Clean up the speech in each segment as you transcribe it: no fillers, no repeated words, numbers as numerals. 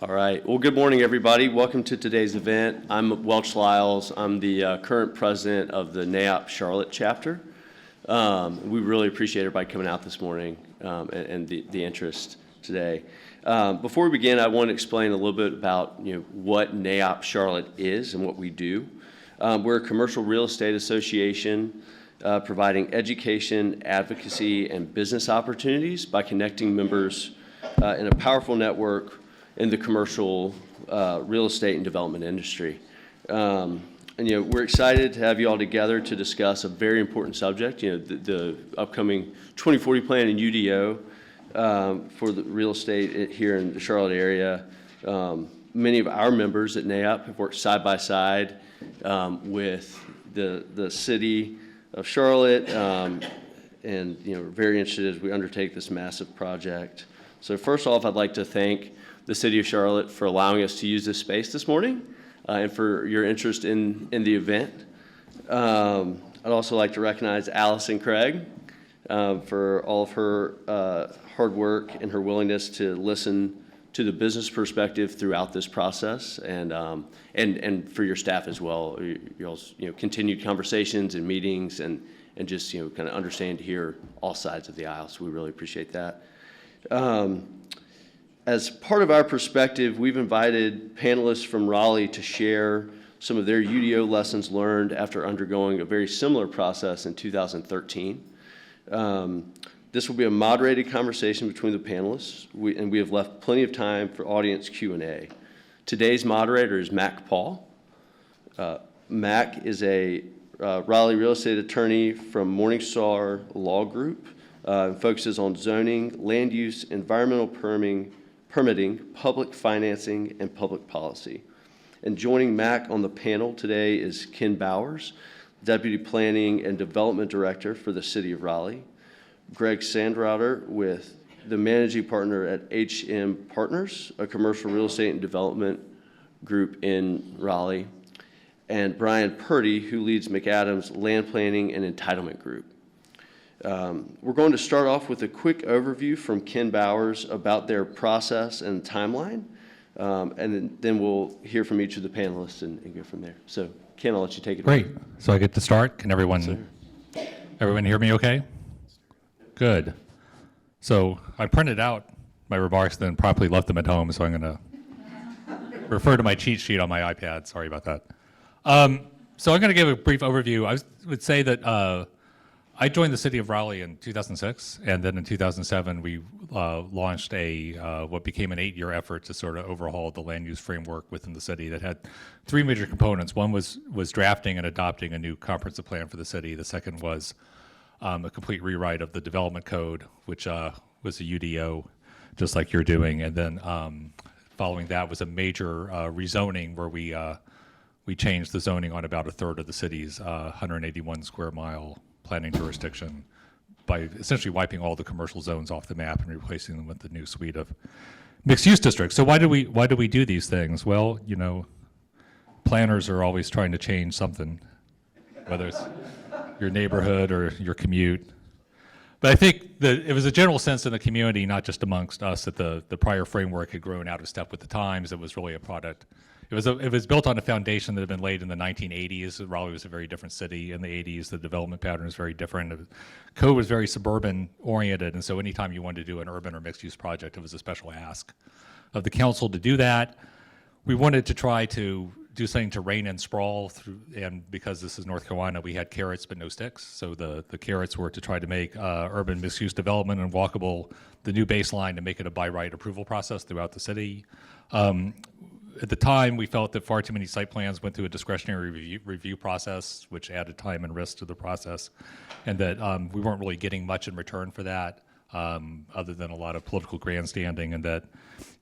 All right. Well, good morning, everybody. Welcome to today's event. I'm Welch Lyles. I'm the current president of the NAIOP Charlotte chapter. We really appreciate everybody coming out this morning and the interest today. Before we begin, I want to explain a little bit about what NAIOP Charlotte is and what we do. We're a commercial real estate association providing education, advocacy, and business opportunities by connecting members in a powerful network in the commercial real estate and development industry. And we're excited to have you all together to discuss a very important subject, the upcoming 2040 plan and UDO for the real estate here in the Charlotte area. Many of our members at NAIOP have worked side by side with the city of Charlotte, and we're very interested as we undertake this massive project. So first off, I'd like to thank the City of Charlotte for allowing us to use this space this morning and for your interest in the event. I'd also like to recognize Allison Craig for all of her hard work and her willingness to listen to the business perspective throughout this process, and for your staff as well. Y'all's continued conversations and meetings and just kind of understand to hear all sides of the aisle. So we really appreciate that. As part of our perspective, we've invited panelists from Raleigh to share some of their UDO lessons learned after undergoing a very similar process in 2013. This will be a moderated conversation between the panelists, and we have left plenty of time for audience Q&A. Today's moderator is Mac Paul. Mac is a Raleigh real estate attorney from Morningstar Law Group. Focuses on zoning, land use, environmental permitting, public financing, and public policy. And joining Mac on the panel today is Ken Bowers, Deputy Planning and Development Director for the City of Raleigh, Greg Sandrouter, with the Managing Partner at HM Partners, a commercial real estate and development group in Raleigh, and Brian Purdy, who leads McAdams Land Planning and Entitlement Group. We're going to start off with a quick overview from Ken Bowers about their process and timeline, and then we'll hear from each of the panelists and go from there. So, Ken, I'll let you take it Great. away. So I get to start. Can everyone hear me okay? Good. So I printed out my remarks, then promptly left them at home, so I'm going to refer to my cheat sheet on my iPad. Sorry about that. So I'm going to give a brief overview. I would say that I joined the City of Raleigh in 2006, and then in 2007 we launched what became an 8-year effort to sort of overhaul the land use framework within the city that had 3 major components. One was drafting and adopting a new comprehensive plan for the city. The second was a complete rewrite of the development code, which was a UDO, just like you're doing. And then following that was a major rezoning where we changed the zoning on about a third of the city's 181 square mile planning jurisdiction by essentially wiping all the commercial zones off the map and replacing them with the new suite of mixed-use districts. So why do we do these things? Well, planners are always trying to change something, whether it's your neighborhood or your commute. But I think that it was a general sense in the community, not just amongst us, that the prior framework had grown out of step with the times. It was really a product. It was built on a foundation that had been laid in the 1980s. Raleigh was a very different city in the 80s. The development pattern was very different. Code was very suburban oriented, and so anytime you wanted to do an urban or mixed use project, it was a special ask of the council to do that. We wanted to try to do something to rein in sprawl, and because this is North Carolina, we had carrots but no sticks. So the carrots were to try to make urban mixed use development and walkable the new baseline, to make it a by right approval process throughout the city. At the time, we felt that far too many site plans went through a discretionary review process, which added time and risk to the process, and that we weren't really getting much in return for that, other than a lot of political grandstanding, and that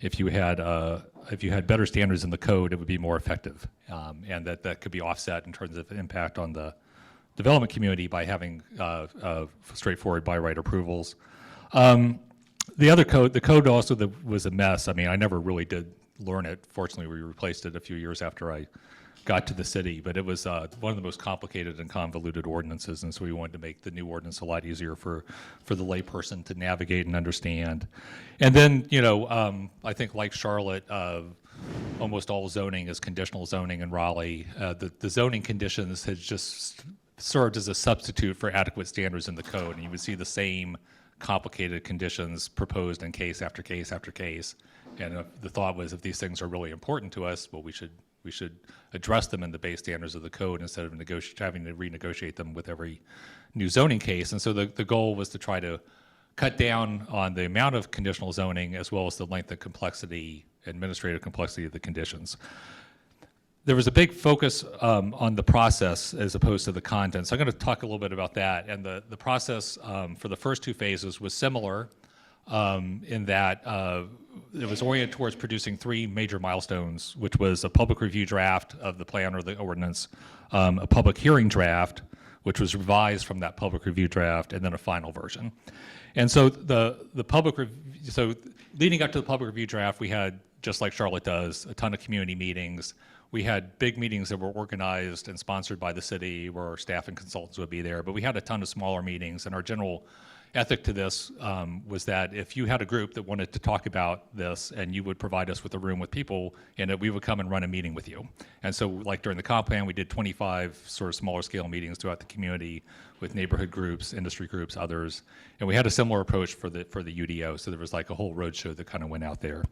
if you had better standards in the code, it would be more effective, and that could be offset in terms of impact on the development community by having straightforward by right approvals. The code also was a mess. I mean, I never really did learn it. Fortunately, we replaced it a few years after I got to the city, but it was one of the most complicated and convoluted ordinances, and so we wanted to make the new ordinance a lot easier for the layperson to navigate and understand. And then, I think like Charlotte, almost all zoning is conditional zoning in Raleigh. The zoning conditions had just served as a substitute for adequate standards in the code, and you would see the same complicated conditions proposed in case after case after case. And the thought was, if these things are really important to us, well, we should address them in the base standards of the code instead of having to renegotiate them with every new zoning case. And so the goal was to try to cut down on the amount of conditional zoning as well as the length and complexity, administrative complexity of the conditions. There was a big focus on the process as opposed to the content. So I'm going to talk a little bit about that. And the process for the first two phases was similar in that it was oriented towards producing three major milestones, which was a public review draft of the plan or the ordinance, a public hearing draft, which was revised from that public review draft, and then a final version. And so so leading up to the public review draft, we had, just like Charlotte does, a ton of community meetings. We had big meetings that were organized and sponsored by the city where our staff and consultants would be there, but we had a ton of smaller meetings, and our general ethic to this was that if you had a group that wanted to talk about this, and you would provide us with a room with people in it, we would come and run a meeting with you. And so like during the comp plan, we did 25 sort of smaller scale meetings throughout the community with neighborhood groups, industry groups, others. And we had a similar approach for the UDO, so there was like a whole roadshow that kind of went out there.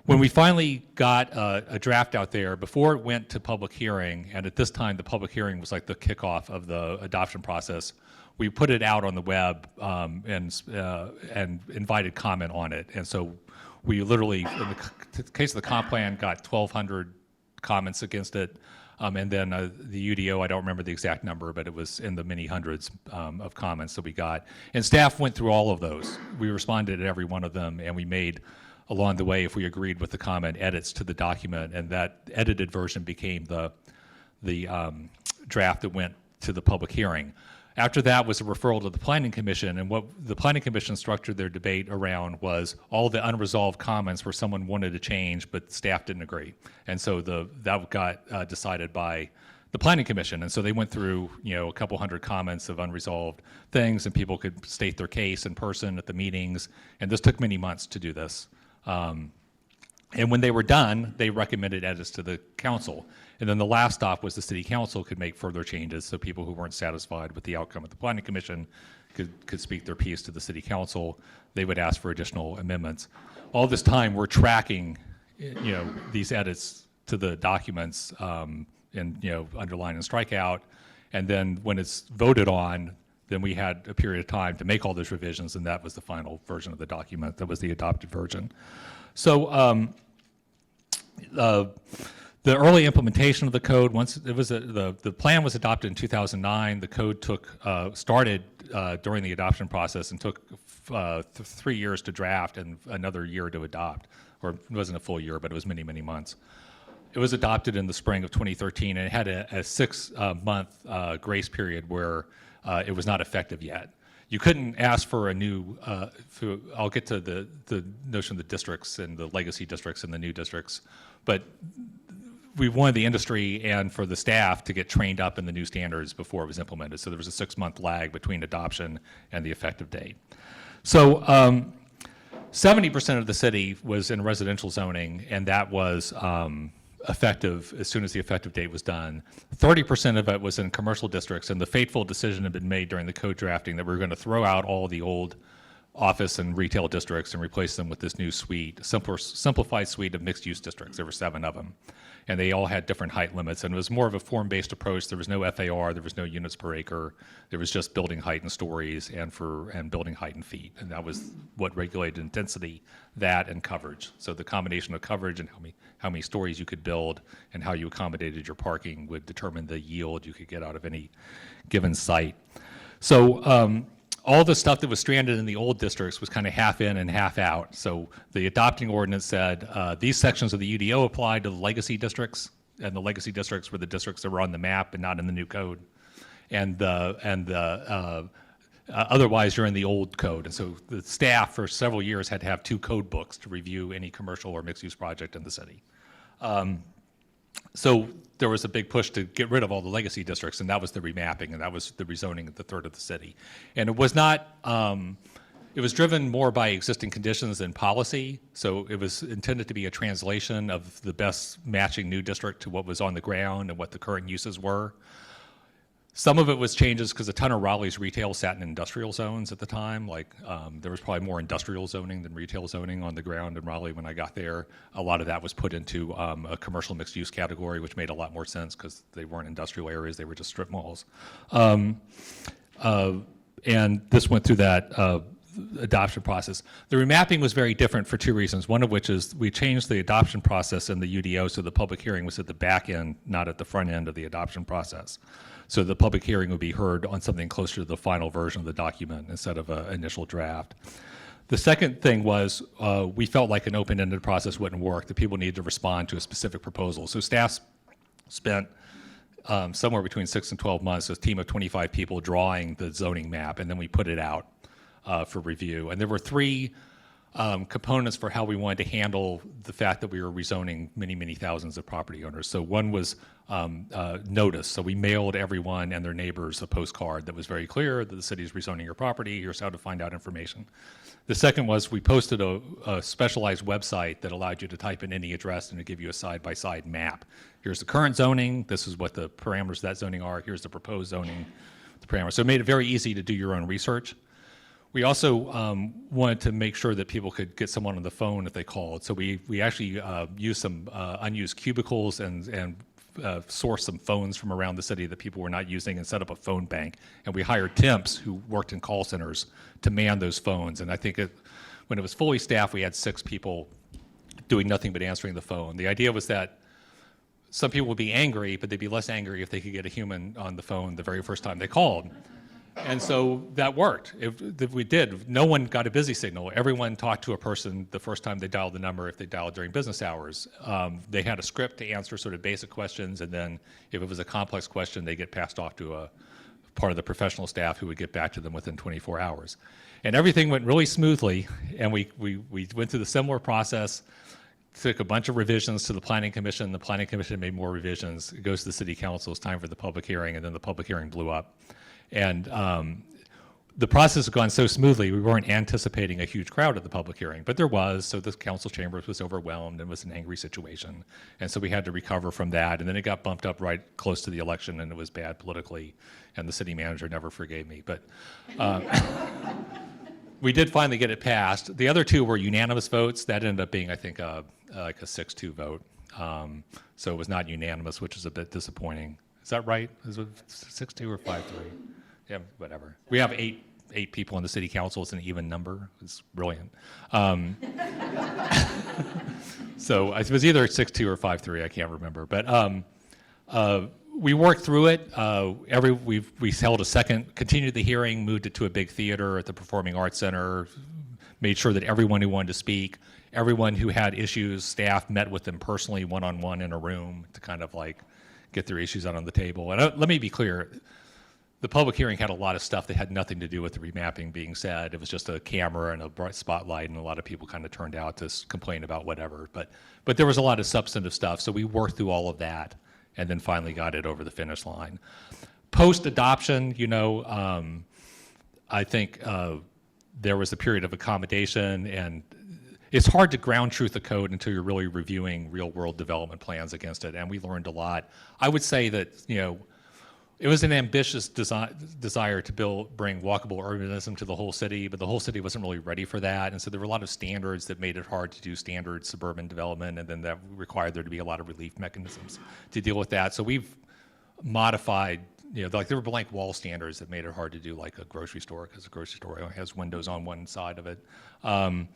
When we finally got a draft out there, before it went to public hearing, and at this time the public hearing was like the kickoff of the adoption process, we put it out on the web and invited comment on it. And so we literally, in the case of the comp plan, got 1,200 comments against it. And then the UDO, I don't remember the exact number, but it was in the many hundreds of comments that we got. And staff went through all of those. We responded to every one of them, and we made, along the way, if we agreed with the comment, edits to the document, and that edited version became the draft that went to the public hearing. After that was a referral to the Planning Commission, and what the Planning Commission structured their debate around was all the unresolved comments where someone wanted to change, but staff didn't agree. And so that got decided by the Planning Commission. And so they went through, a couple hundred comments of unresolved things, and people could state their case in person at the meetings. And this took many months to do this. And when they were done, they recommended edits to the council. And then the last stop was the city council could make further changes, so people who weren't satisfied with the outcome of the planning commission could speak their piece to the city council. They would ask for additional amendments. All this time, we're tracking, these edits to the documents and, underline and strike out. And then when it's voted on, then we had a period of time to make all those revisions, and that was the final version of the document. That was the adopted version. So the early implementation of the code, once it was the plan was adopted in 2009, the code started during the adoption process and took 3 years to draft and another year to adopt, or it wasn't a full year, but it was many, many months. It was adopted in the spring of 2013, and it had a 6-month grace period where it was not effective yet. You couldn't ask for a new, I'll get to the notion of the districts and the legacy districts and the new districts, but we wanted the industry and for the staff to get trained up in the new standards before it was implemented. So there was a 6-month lag between adoption and the effective date. So 70% of the city was in residential zoning, and that was effective as soon as the effective date was done. 30% of it was in commercial districts, and the fateful decision had been made during the code drafting that we were going to throw out all the old office and retail districts and replace them with this new suite, simplified suite of mixed-use districts. There were 7 of them, and they all had different height limits, and it was more of a form-based approach. There was no FAR, there was no units per acre, there was just building height and stories and building height and feet, and that was what regulated intensity, that and coverage. So the combination of coverage and how many stories you could build and how you accommodated your parking would determine the yield you could get out of any given site. So all the stuff that was stranded in the old districts was kind of half in and half out. So the adopting ordinance said these sections of the UDO applied to the legacy districts, and the legacy districts were the districts that were on the map and not in the new code. And otherwise, you're in the old code. And so the staff for several years had to have 2 code books to review any commercial or mixed-use project in the city. So there was a big push to get rid of all the legacy districts, and that was the remapping, and that was the rezoning of the third of the city. And it was not, it was driven more by existing conditions than policy. So it was intended to be a translation of the best matching new district to what was on the ground and what the current uses were. Some of it was changes because a ton of Raleigh's retail sat in industrial zones at the time. Like there was probably more industrial zoning than retail zoning on the ground in Raleigh when I got there. A lot of that was put into a commercial mixed use category, which made a lot more sense because they weren't industrial areas, they were just strip malls. And this went through that adoption process. The remapping was very different for two reasons, one of which is we changed the adoption process in the UDO so the public hearing was at the back end, not at the front end of the adoption process. So the public hearing would be heard on something closer to the final version of the document instead of an initial draft. The second thing was we felt like an open-ended process wouldn't work, that people needed to respond to a specific proposal. So staff spent somewhere between 6 and 12 months, a team of 25 people drawing the zoning map, and then we put it out for review. And there were three components for how we wanted to handle the fact that we were rezoning many, many thousands of property owners. So one was notice. So we mailed everyone and their neighbors a postcard that was very clear that the city is rezoning your property. Here's how to find out information. The second was we posted a specialized website that allowed you to type in any address and to give you a side-by-side map. Here's the current zoning. This is what the parameters of that zoning are. Here's the proposed zoning, the parameters. So it made it very easy to do your own research. We also wanted to make sure that people could get someone on the phone if they called. So we actually used some unused cubicles and sourced some phones from around the city that people were not using and set up a phone bank. And we hired temps who worked in call centers to man those phones. And I think when it was fully staffed, we had 6 people doing nothing but answering the phone. The idea was that some people would be angry, but they'd be less angry if they could get a human on the phone the very first time they called. And so that worked. If we did, no one got a busy signal. Everyone talked to a person the first time they dialed the number if they dialed during business hours. They had a script to answer sort of basic questions, and then if it was a complex question, they get passed off to a part of the professional staff who would get back to them within 24 hours. And everything went really smoothly, and we went through the similar process, took a bunch of revisions to the Planning Commission. The Planning Commission made more revisions. It goes to the City Council. It's time for the public hearing, and then the public hearing blew up. And the process has gone so smoothly, we weren't anticipating a huge crowd at the public hearing, but there was, so the council chambers was overwhelmed and was an angry situation. And so we had to recover from that, and then it got bumped up right close to the election, and it was bad politically, and the city manager never forgave me. But we did finally get it passed. The other two were unanimous votes. That ended up being, I think, like a 6-2 vote. So it was not unanimous, which is a bit disappointing. Is that right? Is it 6-2 or 5-3? Yeah, whatever. We have eight people on the city council. It's an even number. It's brilliant. So it was either 6-2 or 5-3. I can't remember. But we worked through it. We held a second, continued the hearing, moved it to a big theater at the Performing Arts Center, made sure that everyone who wanted to speak, everyone who had issues, staff met with them personally, one-on-one in a room to kind of like get their issues out on the table. And let me be clear, the public hearing had a lot of stuff that had nothing to do with the remapping being said. It was just a camera and a bright spotlight, and a lot of people kind of turned out to complain about whatever. But there was a lot of substantive stuff, so we worked through all of that and then finally got it over the finish line. Post-adoption, I think there was a period of accommodation, and it's hard to ground truth a code until you're really reviewing real-world development plans against it, and we learned a lot. I would say that, it was an ambitious desire to bring walkable urbanism to the whole city, but the whole city wasn't really ready for that, and so there were a lot of standards that made it hard to do standard suburban development, and then that required there to be a lot of relief mechanisms to deal with that. So we've modified, like there were blank wall standards that made it hard to do like a grocery store, because a grocery store only has windows on one side of it. There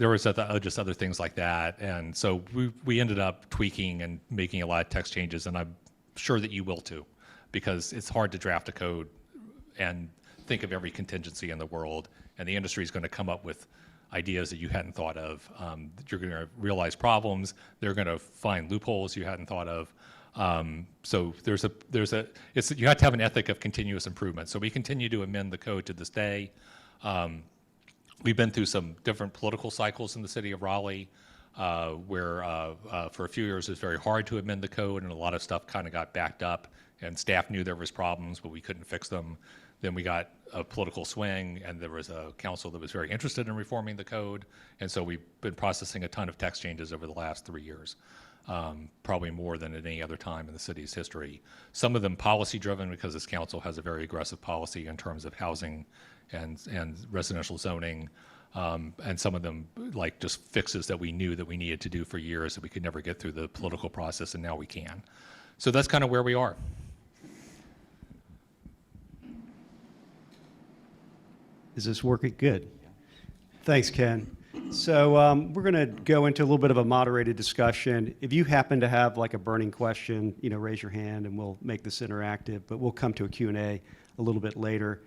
was just other things like that, and so we ended up tweaking and making a lot of text changes, and I'm sure that you will too, because it's hard to draft a code and think of every contingency in the world, and the industry is going to come up with ideas that you hadn't thought of. You're going to realize problems. They're going to find loopholes you hadn't thought of. So you have to have an ethic of continuous improvement. So we continue to amend the code to this day. We've been through some different political cycles in the city of Raleigh. where for a few years it was very hard to amend the code, and a lot of stuff kind of got backed up, and staff knew there was problems, but we couldn't fix them. Then we got a political swing, and there was a council that was very interested in reforming the code, and so we've been processing a ton of text changes over the last 3 years, probably more than at any other time in the city's history. Some of them policy-driven, because this council has a very aggressive policy in terms of housing and residential zoning, and some of them like just fixes that we knew that we needed to do for years that we could never get through the political process, and now we can. So that's kind of where we are. Is this working? Good. Thanks, Ken. So we're going to go into a little bit of a moderated discussion. If you happen to have like a burning question, raise your hand and we'll make this interactive, but we'll come to a Q&A a little bit later.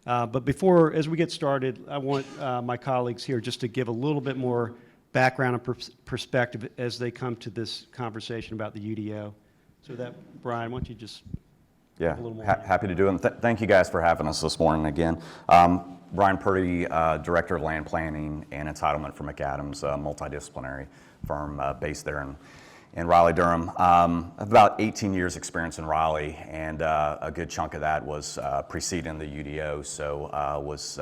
But before, as we get started, I want my colleagues here just to give a little bit more background and perspective as they come to this conversation about the UDO. So that, Brian, why don't you just Yeah, a little more. happy to do it. And thank you guys for having us this morning again. Brian Purdy, Director of Land Planning and Entitlement for McAdams, a multidisciplinary firm based there in Raleigh, Durham. I have about 18 years experience in Raleigh, and a good chunk of that was preceding the UDO, so was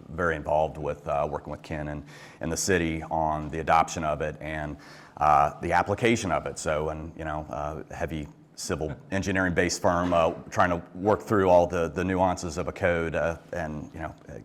very involved with working with Ken and the city on the adoption of it and the application of it. So, heavy civil engineering-based firm trying to work through all the nuances of a code, and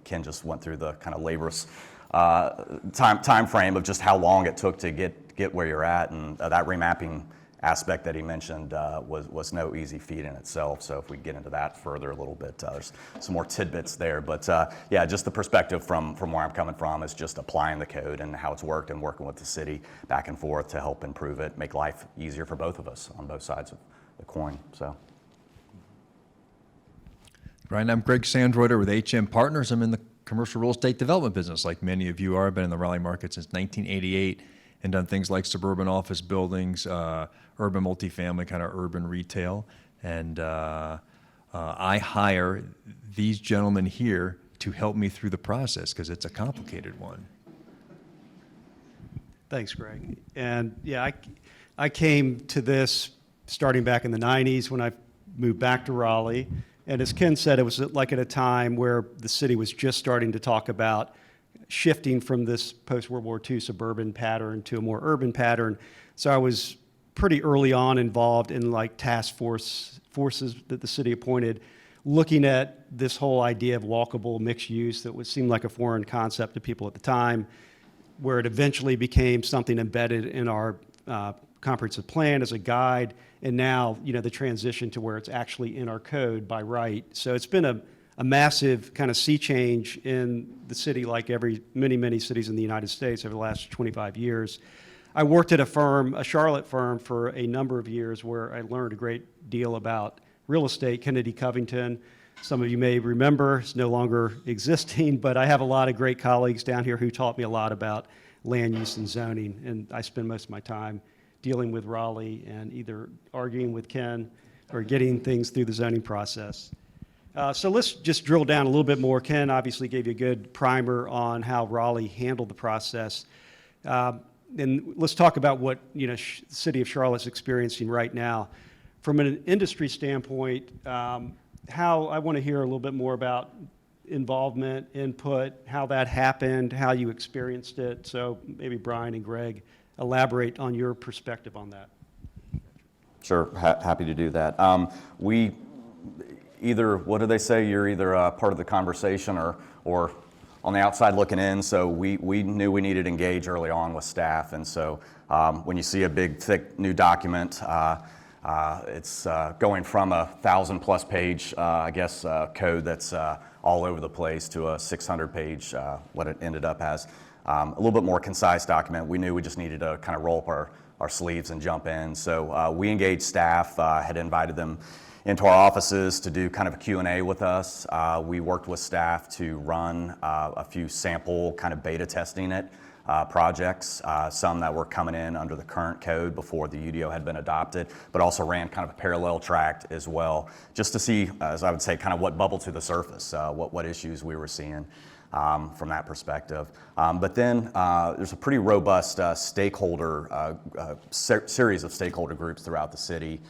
Ken just went through the kind of laborious time frame of just how long it took to get where you're at, and that remapping aspect that he mentioned was no easy feat in itself. So if we get into that further a little bit, there's some more tidbits there. But yeah, just the perspective from where I'm coming from is just applying the code and how it's worked and working with the city back and forth to help improve it, make life easier for both of us on both sides of the coin. So, Brian, I'm Greg Sandroiter with HM Partners. I'm in the commercial real estate development business, like many of you are. I've been in the Raleigh market since 1988 and done things like suburban office buildings, urban multifamily, kind of urban retail. And I hire these gentlemen here to help me through the process because it's a complicated one. Thanks, Greg. And yeah, I came to this starting back in the 90s when I moved back to Raleigh. And as Ken said, it was like at a time where the city was just starting to talk about shifting from this post-World War II suburban pattern to a more urban pattern. So I was pretty early on involved in like forces that the city appointed, looking at this whole idea of walkable mixed use that would seem like a foreign concept to people at the time, where it eventually became something embedded in our comprehensive plan as a guide, and now the transition to where it's actually in our code by right. So it's been a massive kind of sea change in the city, like many cities in the United States over the last 25 years. I worked at a Charlotte firm, for a number of years where I learned a great deal about real estate, Kennedy Covington. Some of you may remember, it's no longer existing, but I have a lot of great colleagues down here who taught me a lot about land use and zoning, and I spend most of my time dealing with Raleigh and either arguing with Ken or getting things through the zoning process. So let's just drill down a little bit more. Ken obviously gave you a good primer on how Raleigh handled the process. And let's talk about what the city of Charlotte's experiencing right now. From an industry standpoint, I want to hear a little bit more about involvement, input, how that happened, how you experienced it. So maybe Brian and Greg elaborate on your perspective on that. sure, happy to do that. We either, what do they say? You're either part of the conversation or on the outside looking in. So we knew we needed to engage early on with staff. And so when you see a big, thick new document, it's going from a 1,000+ page, code that's all over the place to a 600-page, what it ended up as. A little bit more concise document. We knew we just needed to kind of roll up our sleeves and jump in. So we engaged staff, had invited them into our offices to do kind of a Q&A with us. We worked with staff to run a few sample kind of beta testing it projects, some that were coming in under the current code before the UDO had been adopted, but also ran kind of a parallel track as well, just to see, as I would say, kind of what bubbled to the surface, what issues we were seeing. from that perspective. But then there's a pretty robust series of stakeholder groups throughout the city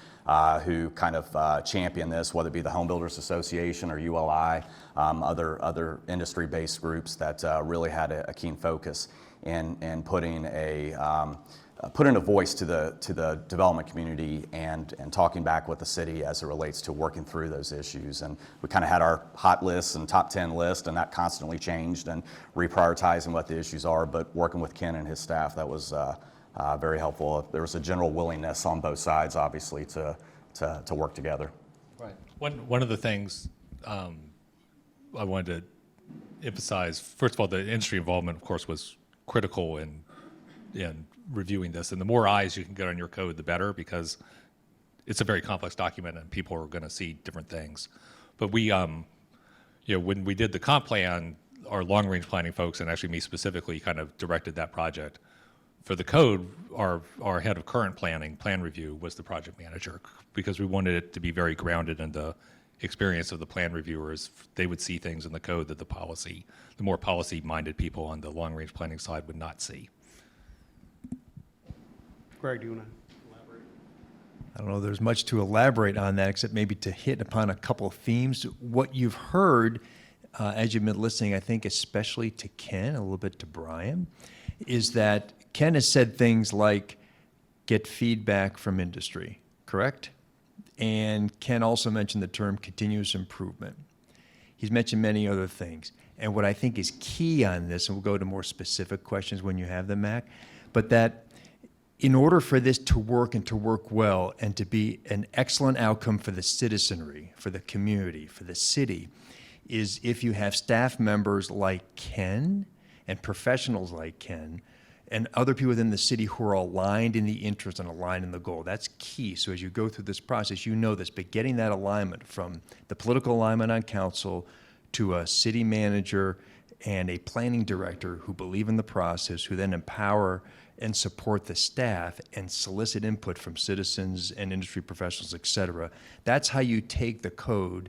who kind of champion this, whether it be the Home Builders Association or ULI, other industry-based groups that really had a keen focus in putting a voice to the development community and talking back with the city as it relates to working through those issues. And we kind of had our hot lists and top 10 list, and that constantly changed and reprioritizing what the issues are. But working with Ken and his staff, that was very helpful. There was a general willingness on both sides, obviously, to work together. Right. One of the things I wanted to emphasize, first of all, the industry involvement, of course, was critical in reviewing this. And the more eyes you can get on your code, the better, because it's a very complex document and people are going to see different things. But we, when we did the comp plan, our long-range planning folks, and actually me specifically, kind of directed that project. For the code, our head of current planning, plan review, was the project manager, because we wanted it to be very grounded in the experience of the plan reviewers. They would see things in the code that the more policy-minded people on the long-range planning side would not see. Greg, do you want to elaborate? I don't know, there's much to elaborate on that, except maybe to hit upon a couple of themes. What you've heard as you've been listening, I think especially to Ken, a little bit to Brian, is that Ken has said things like, get feedback from industry, correct? And Ken also mentioned the term continuous improvement. He's mentioned many other things. And what I think is key on this, and we'll go to more specific questions when you have them, Mac, but that in order for this to work and to work well and to be an excellent outcome for the citizenry, for the community, for the city, is if you have staff members like Ken and professionals like Ken and other people within the city who are aligned in the interest and aligned in the goal. That's key. So as you go through this process, you know this, but getting that alignment from the political alignment on council to a city manager and a planning director who believe in the process, who then empower and support the staff and solicit input from citizens and industry professionals, et cetera. That's how you take the code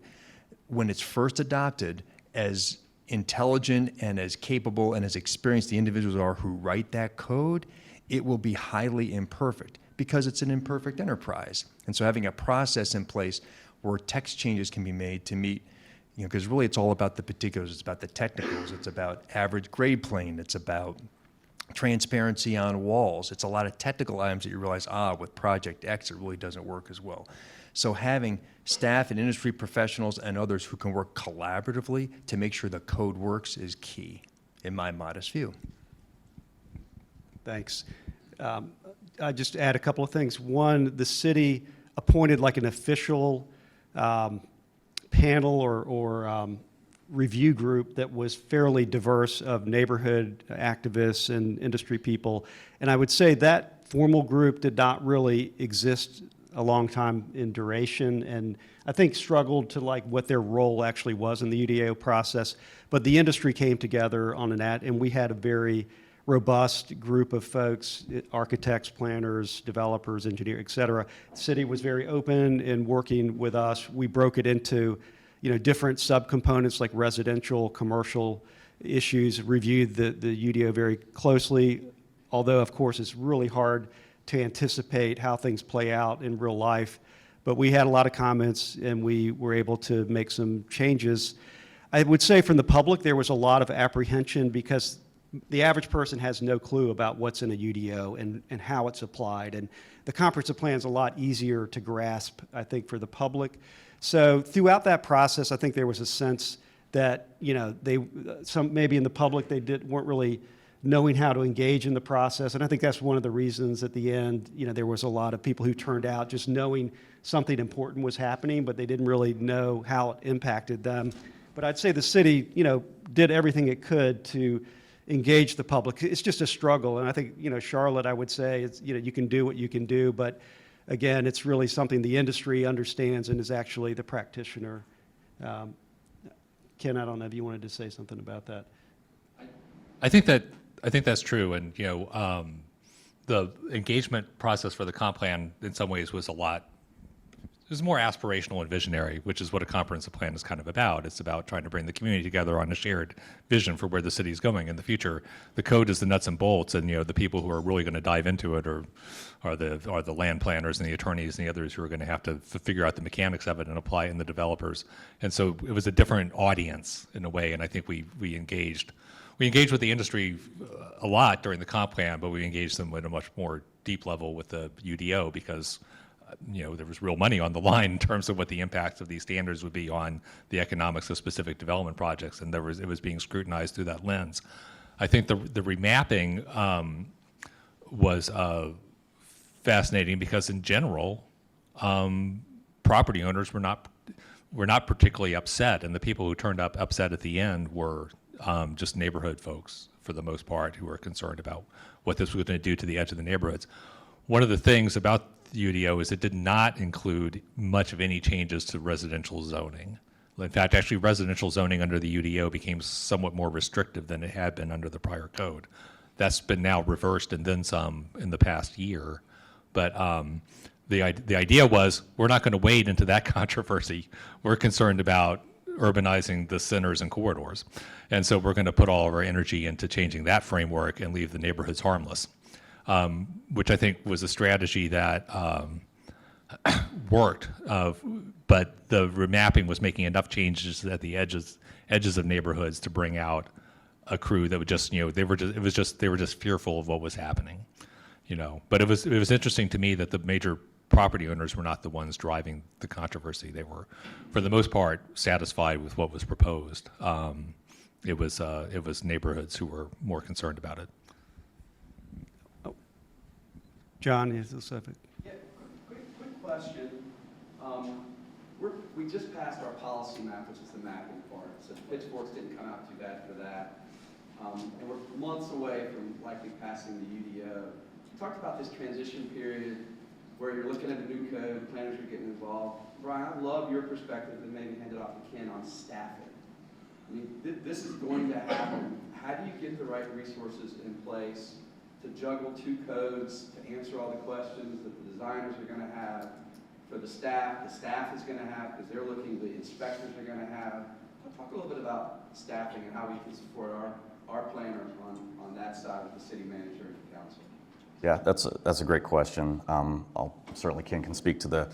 when it's first adopted, as intelligent and as capable and as experienced the individuals are who write that code, it will be highly imperfect because it's an imperfect enterprise. And so having a process in place where text changes can be made to meet, because really it's all about the particulars, it's about the technicals, it's about average grade plane, it's about transparency on walls. It's a lot of technical items that you realize, with Project X, it really doesn't work as well. So having staff and industry professionals and others who can work collaboratively to make sure the code works is key, in my modest view. Thanks. I just add a couple of things. One, the city appointed like an official panel or review group that was fairly diverse of neighborhood activists and industry people. And I would say that formal group did not really exist a long time in duration, and I think struggled to like what their role actually was in the UDO process. But the industry came together on an and we had a very robust group of folks, architects, planners, developers, engineers, et cetera. The city was very open in working with us. We broke it into different subcomponents like residential, commercial issues, reviewed the UDO very closely, although of course it's really hard to anticipate how things play out in real life. But we had a lot of comments and we were able to make some changes. I would say from the public, there was a lot of apprehension because the average person has no clue about what's in a UDO and how it's applied. And the comprehensive plan is a lot easier to grasp, I think, for the public. So throughout that process, I think there was a sense that, maybe in the public, weren't really knowing how to engage in the process. And I think that's one of the reasons at the end, there was a lot of people who turned out just knowing something important was happening, but they didn't really know how it impacted them. But I'd say the city, did everything it could to engage the public. It's just a struggle. And I think, Charlotte, I would say, it's, you can do what you can do, but again, it's really something the industry understands and is actually the practitioner. Ken, I don't know if you wanted to say something about that. I think that's true, and the engagement process for the comp plan in some ways was a lot is more aspirational and visionary, which is what a comprehensive plan is kind of about. It's about trying to bring the community together on a shared vision for where the city is going in the future. The code is the nuts and bolts, and the people who are really going to dive into it are the land planners and the attorneys and the others who are going to have to figure out the mechanics of it and apply it, and the developers. And so it was a different audience in a way, and I think we engaged. We engaged with the industry a lot during the comp plan, but we engaged them at a much more deep level with the UDO because there was real money on the line in terms of what the impacts of these standards would be on the economics of specific development projects, and it was being scrutinized through that lens. I think the remapping was fascinating because in general, property owners were not particularly upset, and the people who turned up upset at the end were just neighborhood folks for the most part who were concerned about what this was going to do to the edge of the neighborhoods. One of the things about the UDO is it did not include much of any changes to residential zoning. In fact, actually residential zoning under the UDO became somewhat more restrictive than it had been under the prior code. That's been now reversed and then some in the past year. But the idea was we're not going to wade into that controversy. We're concerned about urbanizing the centers and corridors. And so we're going to put all of our energy into changing that framework and leave the neighborhoods harmless. Which I think was a strategy that worked, but the remapping was making enough changes at the edges of neighborhoods to bring out a crew that would just, they were just fearful of what was happening, But it was interesting to me that the major property owners were not the ones driving the controversy. They were, for the most part, satisfied with what was proposed. It was neighborhoods who were more concerned about it. John, is this a Yeah, quick question. We just passed our policy map, which is the mapping part, so pitchforks didn't come out too bad for that. And we're months away from likely passing the UDO. You talked about this transition period where you're looking at a new code, planners are getting involved. Brian, I'd love your perspective and maybe hand it off to Ken on staffing. I mean, this is going to happen. How do you get the right resources in place to juggle two codes, to answer all the questions that the designers are going to have, for the staff is going to have, because they're looking, the inspectors are going to have. Talk a little bit about staffing and how we can support our planners on that side of the city manager and council. Yeah, that's a great question. Certainly Ken can speak to the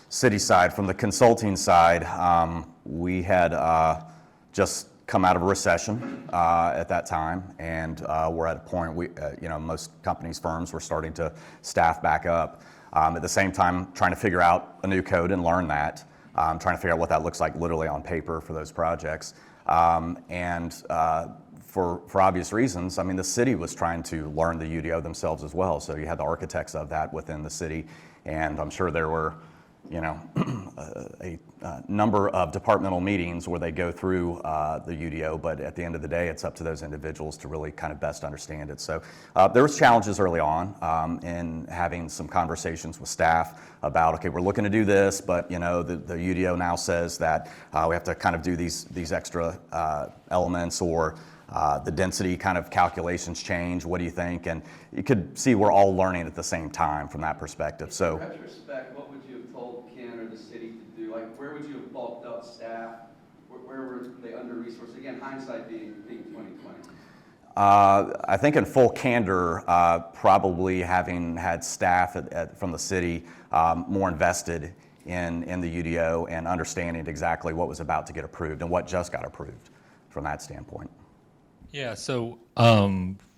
city side. From the consulting side, we had just come out of a recession at that time, and we're at a point most companies, firms were starting to staff back up. At the same time, trying to figure out a new code and learn that, trying to figure out what that looks like literally on paper for those projects. For obvious reasons, I mean, the city was trying to learn the UDO themselves as well. So you had the architects of that within the city, and I'm sure there were, a number of departmental meetings where they go through the UDO, but at the end of the day, it's up to those individuals to really kind of best understand it. So there was challenges early on in having some conversations with staff about, okay, we're looking to do this, but the UDO now says that we have to kind of do these extra elements, or the density kind of calculations change. What do you think? And you could see we're all learning at the same time from that perspective. So, in retrospect, what would you have told Ken or the city to do? Like, where would you have bulked up staff? Where were they under-resourced? Again, hindsight being 2020. I think in full candor, probably having had staff from the city more invested in the UDO and understanding exactly what was about to get approved and what just got approved from that standpoint. Yeah, so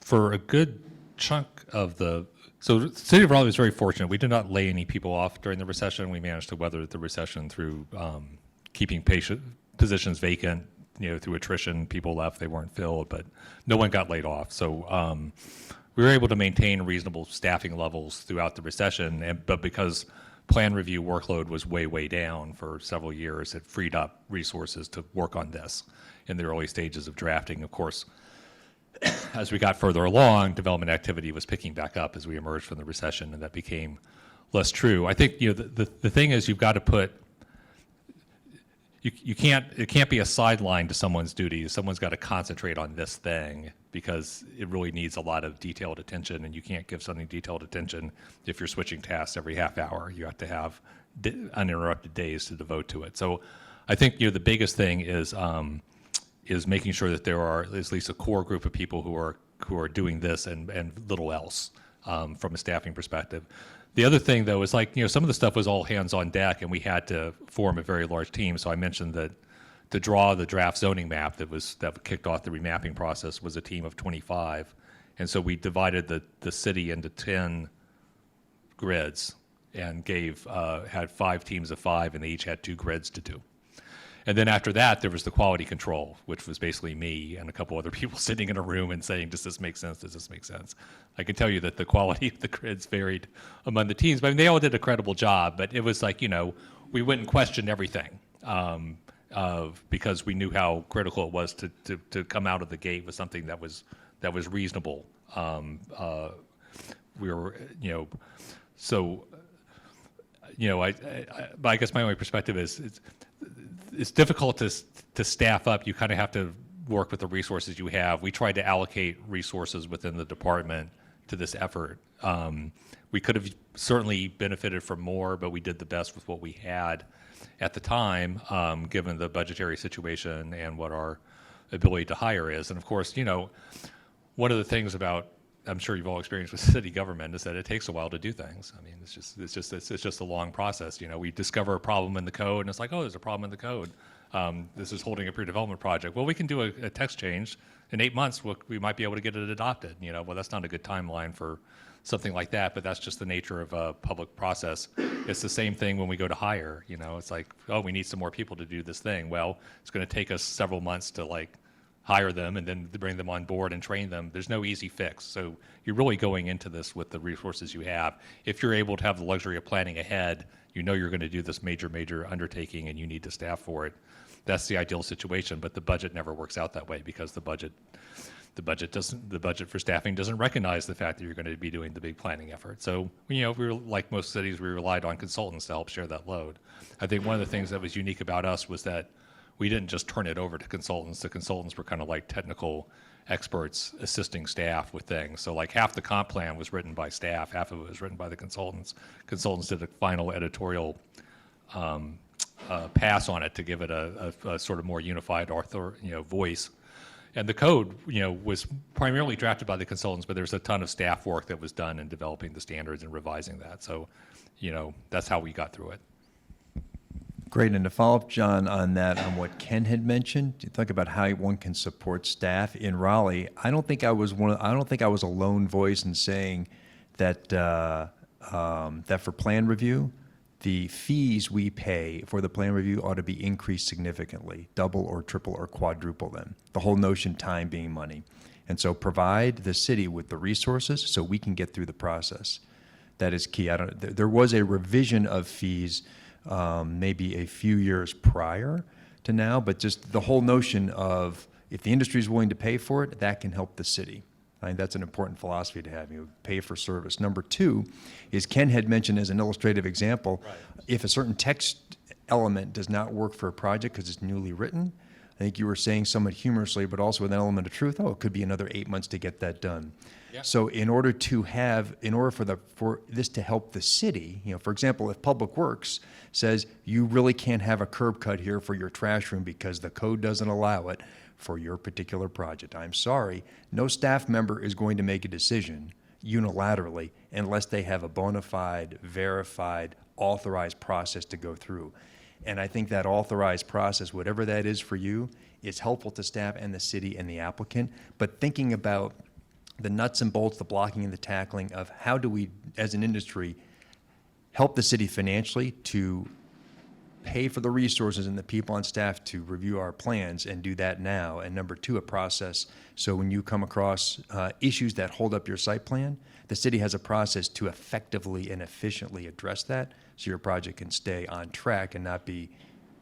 for a good chunk of the city of Raleigh was very fortunate. We did not lay any people off during the recession. We managed to weather the recession through keeping positions vacant, through attrition. People left, they weren't filled, but no one got laid off. So we were able to maintain reasonable staffing levels throughout the recession, but because plan review workload was way down for several years, it freed up resources to work on this in the early stages of drafting. Of course, as we got further along, development activity was picking back up as we emerged from the recession, and that became less true. I think the thing is, you've got to put it can't be a sideline to someone's duties. Someone's got to concentrate on this thing because it really needs a lot of detailed attention, and you can't give something detailed attention if you're switching tasks every half hour. You have to have uninterrupted days to devote to it. So I think the biggest thing is making sure that there are at least a core group of people who are doing this and little else from a staffing perspective. The other thing, though, is some of the stuff was all hands on deck, and we had to form a very large team. So I mentioned that to draw the draft zoning map that kicked off the remapping process was a team of 25, and so we divided the city into 10 grids and had 5 teams of 5, and they each had 2 grids to do. And then after that, there was the quality control, which was basically me and a couple other people sitting in a room and saying, does this make sense? Does this make sense? I can tell you that the quality of the grids varied among the teams. But I mean, they all did a credible job, but it was we went and questioned everything because we knew how critical it was to come out of the gate with something that was reasonable. We were, but I guess my only perspective is it's difficult to staff up. You kind of have to work with the resources you have. We tried to allocate resources within the department to this effort. We could have certainly benefited from more, but we did the best with what we had at the time, given the budgetary situation and what our ability to hire is. And of course, one of the things about, I'm sure you've all experienced with city government, is that it takes a while to do things. I mean, it's just a long process. We discover a problem in the code, and it's like, oh, there's a problem in the code. This is holding a pre-development project. Well, we can do a text change in 8 months. We might be able to get it adopted. Well, that's not a good timeline for something like that, but that's just the nature of a public process. It's the same thing when we go to hire. It's like, oh, we need some more people to do this thing. Well, it's going to take us several months to hire them and then bring them on board and train them. There's no easy fix. So you're really going into this with the resources you have. If you're able to have the luxury of planning ahead, you're going to do this major undertaking and you need to staff for it. That's the ideal situation, but the budget never works out that way because the budget for staffing doesn't recognize the fact that you're going to be doing the big planning effort. So, we were like most cities, we relied on consultants to help share that load. I think one of the things that was unique about us was that we didn't just turn it over to consultants. The consultants were kind of like technical experts assisting staff with things. So half the comp plan was written by staff, half of it was written by the consultants. Consultants did a final editorial pass on it to give it a sort of more unified voice. And the code, was primarily drafted by the consultants, but there's a ton of staff work that was done in developing the standards and revising that. So, that's how we got through it. Great, and to follow up, John, on what Ken had mentioned, you think about how one can support staff in Raleigh. I don't think I was a lone voice in saying that that for plan review, the fees we pay for the plan review ought to be increased significantly, double or triple or quadruple them. The whole notion, time being money, and so provide the city with the resources so we can get through the process. That is key. There was a revision of fees. Maybe a few years prior to now, but just the whole notion of if the industry is willing to pay for it, that can help the city. I think that's an important philosophy to have. Pay for service. Number 2 is Ken had mentioned as an illustrative example, if a certain text element does not work for a project because it's newly written, I think you were saying somewhat humorously, but also with an element of truth, it could be another 8 months to get that done. Yeah. So in order for this to help the city, for example, if Public Works says you really can't have a curb cut here for your trash room because the code doesn't allow it for your particular project, I'm sorry, no staff member is going to make a decision unilaterally unless they have a bona fide, verified, authorized process to go through. And I think that authorized process, whatever that is for you, is helpful to staff and the city and the applicant. But thinking about the nuts and bolts, the blocking and the tackling of how do we, as an industry, help the city financially to pay for the resources and the people on staff to review our plans and do that now. And number 2, a process so when you come across issues that hold up your site plan, the city has a process to effectively and efficiently address that so your project can stay on track and not be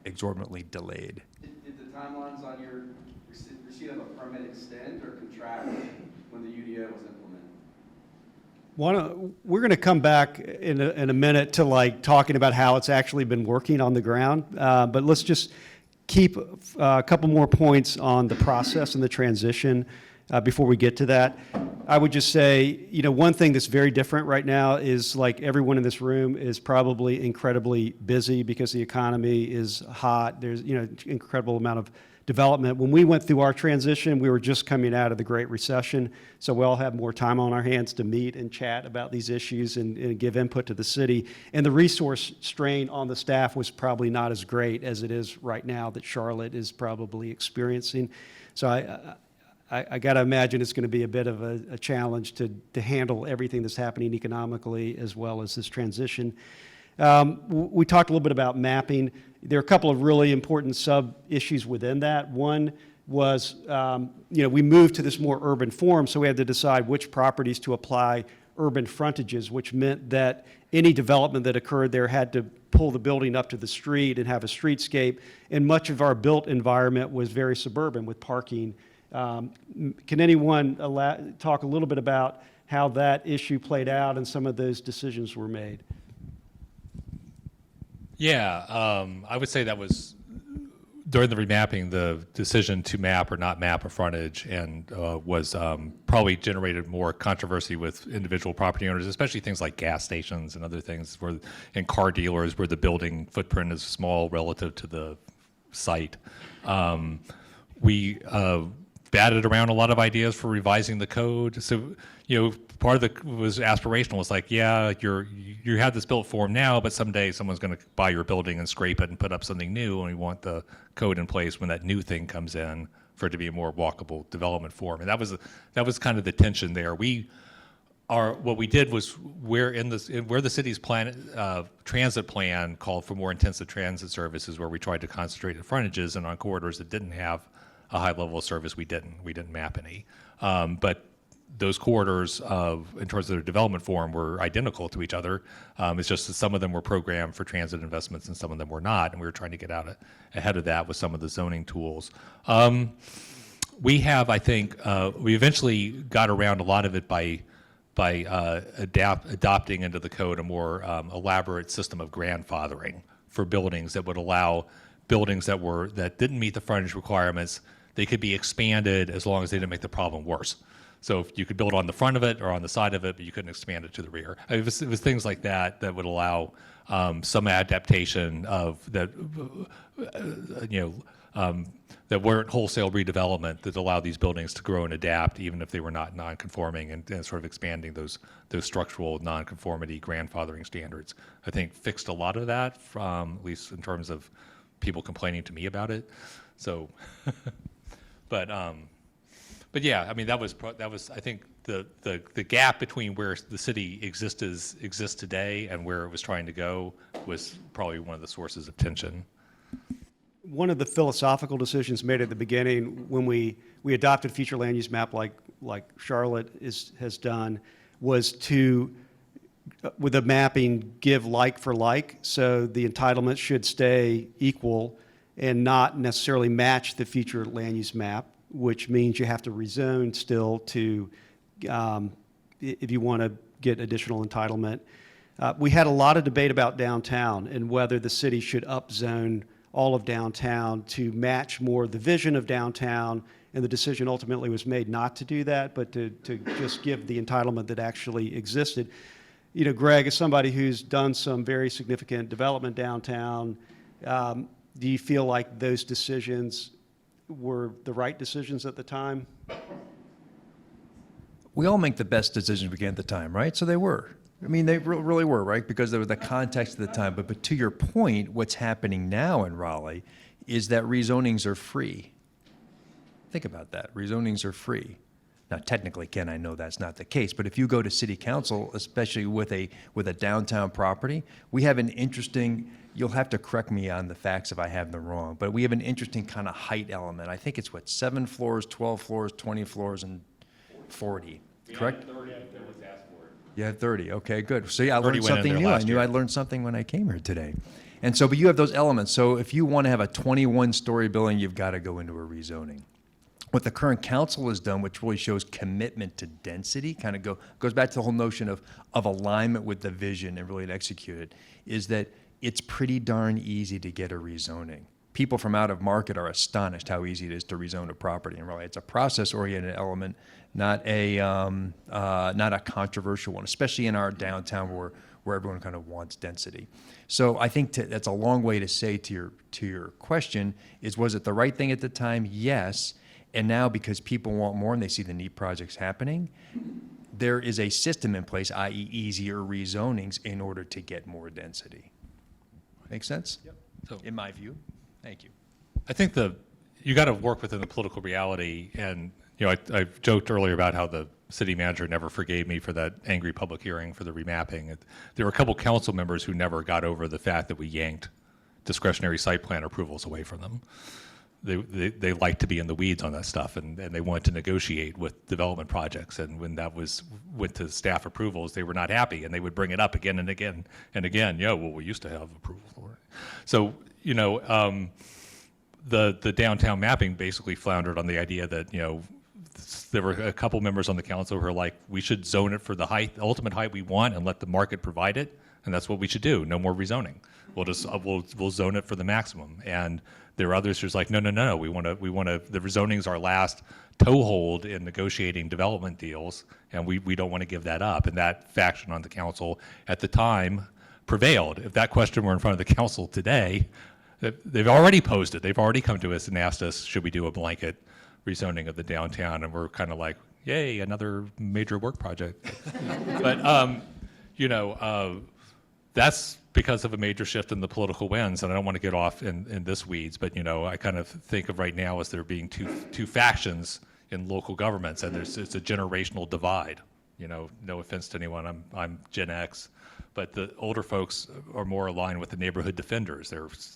exorbitantly delayed. Did the timelines on your receipt of a permit extend or contract when the UDO was implemented? We're going to come back in a minute to talking about how it's actually been working on the ground, but let's just keep a couple more points on the process and the transition. before we get to that. I would just say, one thing that's very different right now is like everyone in this room is probably incredibly busy because the economy is hot. There's, incredible amount of development. When we went through our transition, we were just coming out of the Great Recession, so we all have more time on our hands to meet and chat about these issues and give input to the city. And the resource strain on the staff was probably not as great as it is right now that Charlotte is probably experiencing. So I got to imagine it's going to be a bit of a challenge to handle everything that's happening economically as well as this transition. We talked a little bit about mapping. There are a couple of really important sub-issues within that. One was, we moved to this more urban form, so we had to decide which properties to apply urban frontages, which meant that any development that occurred there had to pull the building up to the street and have a streetscape. And much of our built environment was very suburban with parking. Can anyone talk a little bit about how that issue played out and some of those decisions were made? Yeah, I would say that was during the remapping, the decision to map or not map a frontage and was probably generated more controversy with individual property owners, especially things like gas stations and other things and car dealers where the building footprint is small relative to the site. We batted around a lot of ideas for revising the code. So, part of it was aspirational. It's like, yeah, you have this built form now, but someday someone's going to buy your building and scrape it and put up something new, and we want the code in place when that new thing comes in for it to be a more walkable development form. And that was kind of the tension there. What we did was where the city's transit plan called for more intensive transit services, where we tried to concentrate at frontages, and on corridors that didn't have a high level of service, we didn't map any. But those corridors in terms of their development form were identical to each other. It's just that some of them were programmed for transit investments and some of them were not, and we were trying to get out ahead of that with some of the zoning tools. We have, I think, we eventually got around a lot of it by adopting into the code a more elaborate system of grandfathering for buildings that would allow buildings that didn't meet the frontage requirements. They could be expanded as long as they didn't make the problem worse. So if you could build on the front of it or on the side of it, but you couldn't expand it to the rear. It was things like that would allow some adaptation of that, that weren't wholesale redevelopment, that allowed these buildings to grow and adapt even if they were not non-conforming, and sort of expanding those structural non-conformity grandfathering standards. I think fixed a lot of that, from at least in terms of people complaining to me about it. So, but yeah, I mean that was I think the gap between where the city exists today and where it was trying to go was probably one of the sources of tension. One of the philosophical decisions made at the beginning when we adopted future land use map like Charlotte has done was to, with the mapping, give like for like. So the entitlements should stay equal and not necessarily match the future land use map, which means you have to rezone still to, if you want to get additional entitlement. We had a lot of debate about downtown and whether the city should upzone all of downtown to match more the vision of downtown, and the decision ultimately was made not to do that, but to just give the entitlement that actually existed. Greg, as somebody who's done some very significant development downtown, do you feel like those decisions were the right decisions at the time? We all make the best decisions we can at the time, right? So they were. I mean, they really were, right? Because there was the context of the time. But to your point, what's happening now in Raleigh is that rezonings are free. Think about that. Rezonings are free. Now, technically, Ken, I know that's not the case, but if you go to city council, especially with a downtown property, we have an interesting, you'll have to correct me on the facts if I have them wrong, but we have an interesting kind of height element. I think it's 7 floors, 12 floors, 20 floors, and 40, correct? 30 if there was asked for it. You had 30, okay, good. So yeah, I 30 learned went in something there new. I last knew year. I'd learned something when I came here today. And so, but you have those elements. So if you want to have a 21-story building, you've got to go into a rezoning. What the current council has done, which really shows commitment to density, kind of goes back to the whole notion of alignment with the vision and really to execute it, is that it's pretty darn easy to get a rezoning. people from out of market are astonished how easy it is to rezone a property in Raleigh. It's a process-oriented element, not a controversial one, especially in our downtown where everyone kind of wants density. So I think that's a long way to say to your question is, was it the right thing at the time? Yes. And now because people want more and they see the neat projects happening, there is a system in place, i.e. easier rezonings in order to get more density. Make sense? Yep. So, in my view. Thank you. I think you got to work within the political reality. And I joked earlier about how the city manager never forgave me for that angry public hearing for the remapping. There were a couple council members who never got over the fact that we yanked discretionary site plan approvals away from them. They like to be in the weeds on that stuff, and they wanted to negotiate with development projects. And when that went to staff approvals, they were not happy, and they would bring it up again and again and again. Well, we used to have approval for it. So the downtown mapping basically floundered on the idea that there were a couple members on the council who were like, we should zone it for the ultimate height we want, and let the market provide it, and that's what we should do. No more rezoning. We'll zone it for the maximum. And there are others who's like, no. We want to. The rezoning's our last toehold in negotiating development deals, and we don't want to give that up. And that faction on the council at the time prevailed. If that question were in front of the council today, they've already posed it. They've already come to us and asked us, should we do a blanket rezoning of the downtown? And we're kind of like, yay, another major work project. But that's because of a major shift in the political winds, and I don't want to get off in this weeds, but I kind of think of right now as there being two factions in local governments, and it's a generational divide. No offense to anyone, I'm Gen X, but the older folks are more aligned with the neighborhood defenders.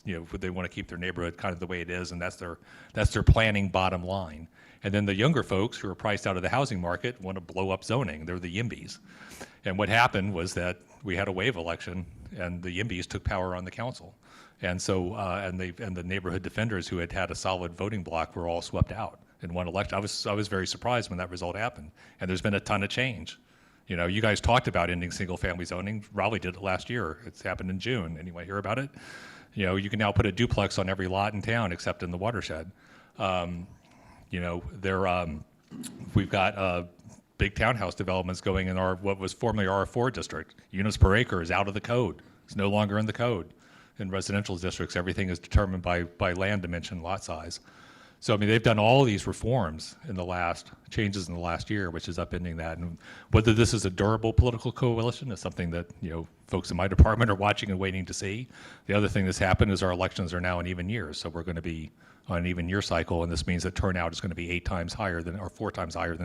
They want to keep their neighborhood kind of the way it is, and that's their planning bottom line. And then the younger folks who are priced out of the housing market want to blow up zoning. They're the YIMBYs. And what happened was that we had a wave election, and the YIMBYs took power on the council. And so, and the neighborhood defenders who had a solid voting block were all swept out in one election. I was very surprised when that result happened. And there's been a ton of change. You guys talked about ending single-family zoning. Raleigh did it last year. It's happened in June. Anyone hear about it? You can now put a duplex on every lot in town except in the watershed. We've got big townhouse developments going in what was formerly R4 district. Units per acre is out of the code. It's no longer in the code. In residential districts, everything is determined by land dimension, lot size. So, they've done all these reforms changes in the last year, which is upending that. And whether this is a durable political coalition is something that, folks in my department are watching and waiting to see. The other thing that's happened is our elections are now in even years. So we're going to be on an even year cycle, and this means that turnout is going to be 4 times higher than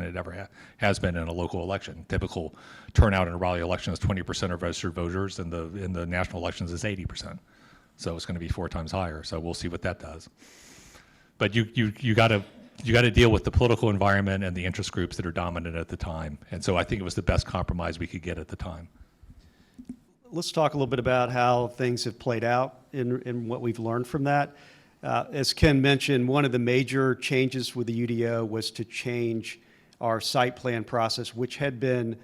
it ever has been in a local election. Typical turnout in a Raleigh election is 20% of registered voters, and in the national elections is 80%. So it's going to be 4 times higher. So we'll see what that does. But you got to deal with the political environment and the interest groups that are dominant at the time. And so I think it was the best compromise we could get at the time. Let's talk a little bit about how things have played out and what we've learned from that. As Ken mentioned, one of the major changes with the UDO was to change our site plan process, which had been,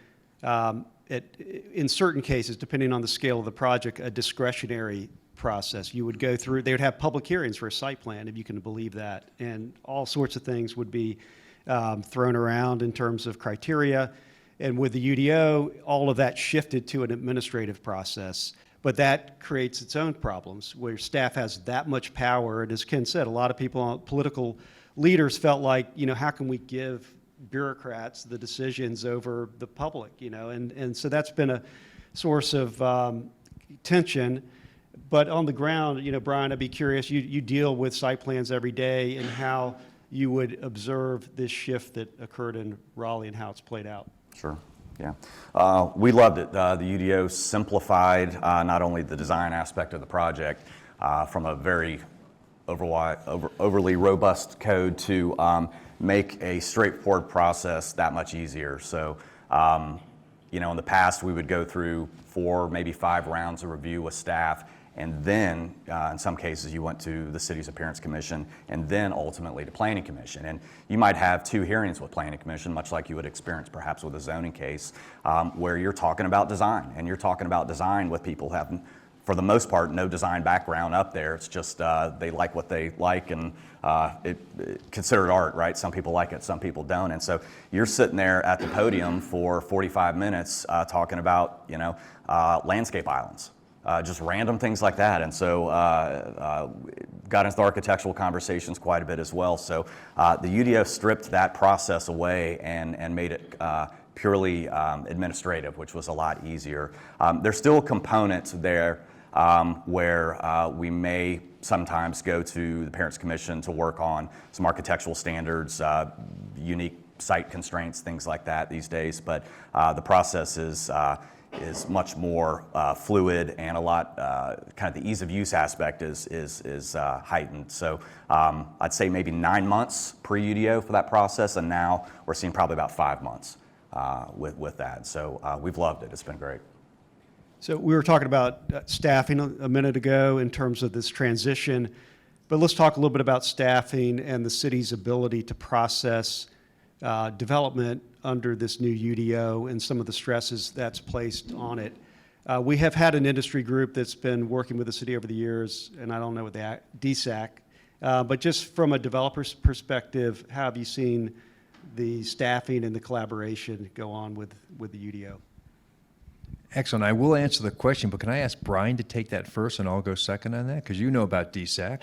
in certain cases, depending on the scale of the project, a discretionary process. You would go through, they would have public hearings for a site plan, if you can believe that, and all sorts of things would be thrown around in terms of criteria. And with the UDO, all of that shifted to an administrative process. But that creates its own problems, where staff has that much power. And as Ken said, a lot of people, political leaders felt like, how can we give bureaucrats the decisions over the public, And so that's been a source of tension. But on the ground, Brian, I'd be curious, you deal with site plans every day, and how you would observe this shift that occurred in Raleigh and how it's played out. Sure. Yeah. We loved it. The UDO simplified not only the design aspect of the project from a very overly robust code to make a straightforward process that much easier. So, in the past, we would go through 4, maybe 5 rounds of review with staff, and then in some cases you went to the city's appearance commission, and then ultimately to planning commission. And you might have 2 hearings with planning commission, much like you would experience perhaps with a zoning case, where you're talking about design, and you're talking about design with people having for the most part, no design background up there. It's just they like what they like, and considered art, right? Some people like it, some people don't. And so you're sitting there at the podium for 45 minutes talking about, landscape islands. Just random things like that. And so got into the architectural conversations quite a bit as well. So the UDO stripped that process away and made it purely administrative, which was a lot easier. There's still components there where we may sometimes go to the Parents Commission to work on some architectural standards, unique site constraints, things like that these days. But the process is much more fluid, and a lot kind of the ease of use aspect is heightened. So I'd say maybe 9 months pre-UDO for that process, and now we're seeing probably about 5 months with that. So we've loved it. It's been great. So we were talking about staffing a minute ago in terms of this transition, but let's talk a little bit about staffing and the city's ability to process development under this new UDO and some of the stresses that's placed on it. We have had an industry group that's been working with the city over the years, and I don't know what the DSAC, but just from a developer's perspective, how have you seen the staffing and the collaboration go on with the UDO? Excellent. I will answer the question, but can I ask Brian to take that first, and I'll go second on that? Because you know about DSAC,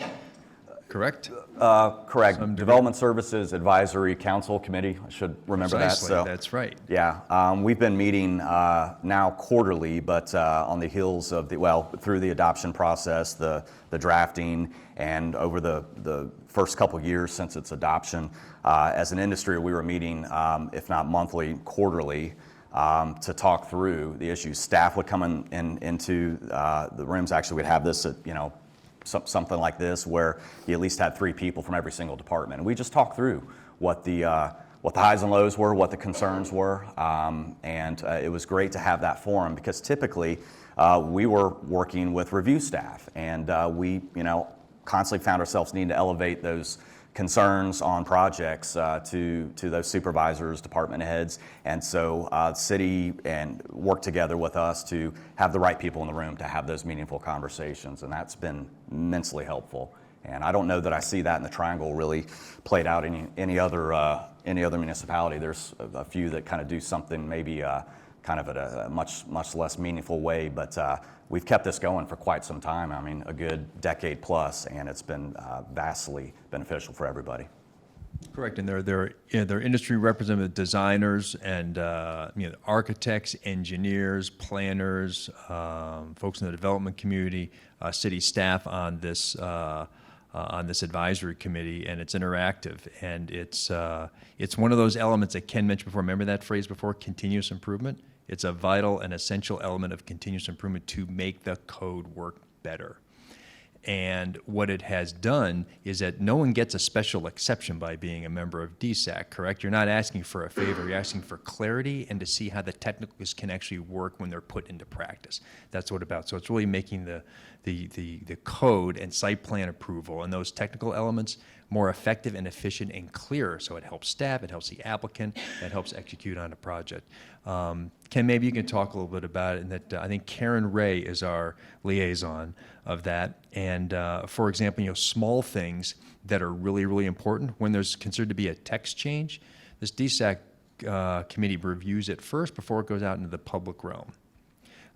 correct? Correct. Development Services Advisory Council Committee. I should remember Precisely, that. So that's right. yeah, we've been meeting now quarterly, but on the heels of through the adoption process, the drafting, and over the first couple years since its adoption, as an industry, we were meeting, if not monthly, quarterly, to talk through the issues. Staff would come into the rooms. Actually, we'd have this at, something like this, where you at least had 3 people from every single department. And we just talked through what the highs and lows were, what the concerns were, and it was great to have that forum, because typically we were working with review staff, and we constantly found ourselves needing to elevate those concerns on projects to those supervisors, department heads, and so city and work together with us to have the right people in the room to have those meaningful conversations, and that's been immensely helpful. And I don't know that I see that in the Triangle really played out in any other municipality. There's a few that kind of do something maybe kind of at a much less meaningful way, but we've kept this going for quite some time. I mean, a good decade plus, and it's been vastly beneficial for everybody. Correct, and there are industry representative designers and architects, engineers, planners, folks in the development community, city staff on this advisory committee, and it's interactive, and it's one of those elements that Ken mentioned before. Remember that phrase before, continuous improvement? It's a vital and essential element of continuous improvement to make the code work better. And what it has done is that no one gets a special exception by being a member of DSAC, correct? You're not asking for a favor, you're asking for clarity and to see how the technicals can actually work when they're put into practice. That's what it's about. So it's really making the code and site plan approval and those technical elements more effective and efficient and clearer. So it helps staff, it helps the applicant, it helps execute on a project. Ken, maybe you can talk a little bit about it, and that I think Karen Ray is our liaison of that. And for example, small things that are really, really important when there's considered to be a text change, this DSAC committee reviews it first before it goes out into the public realm.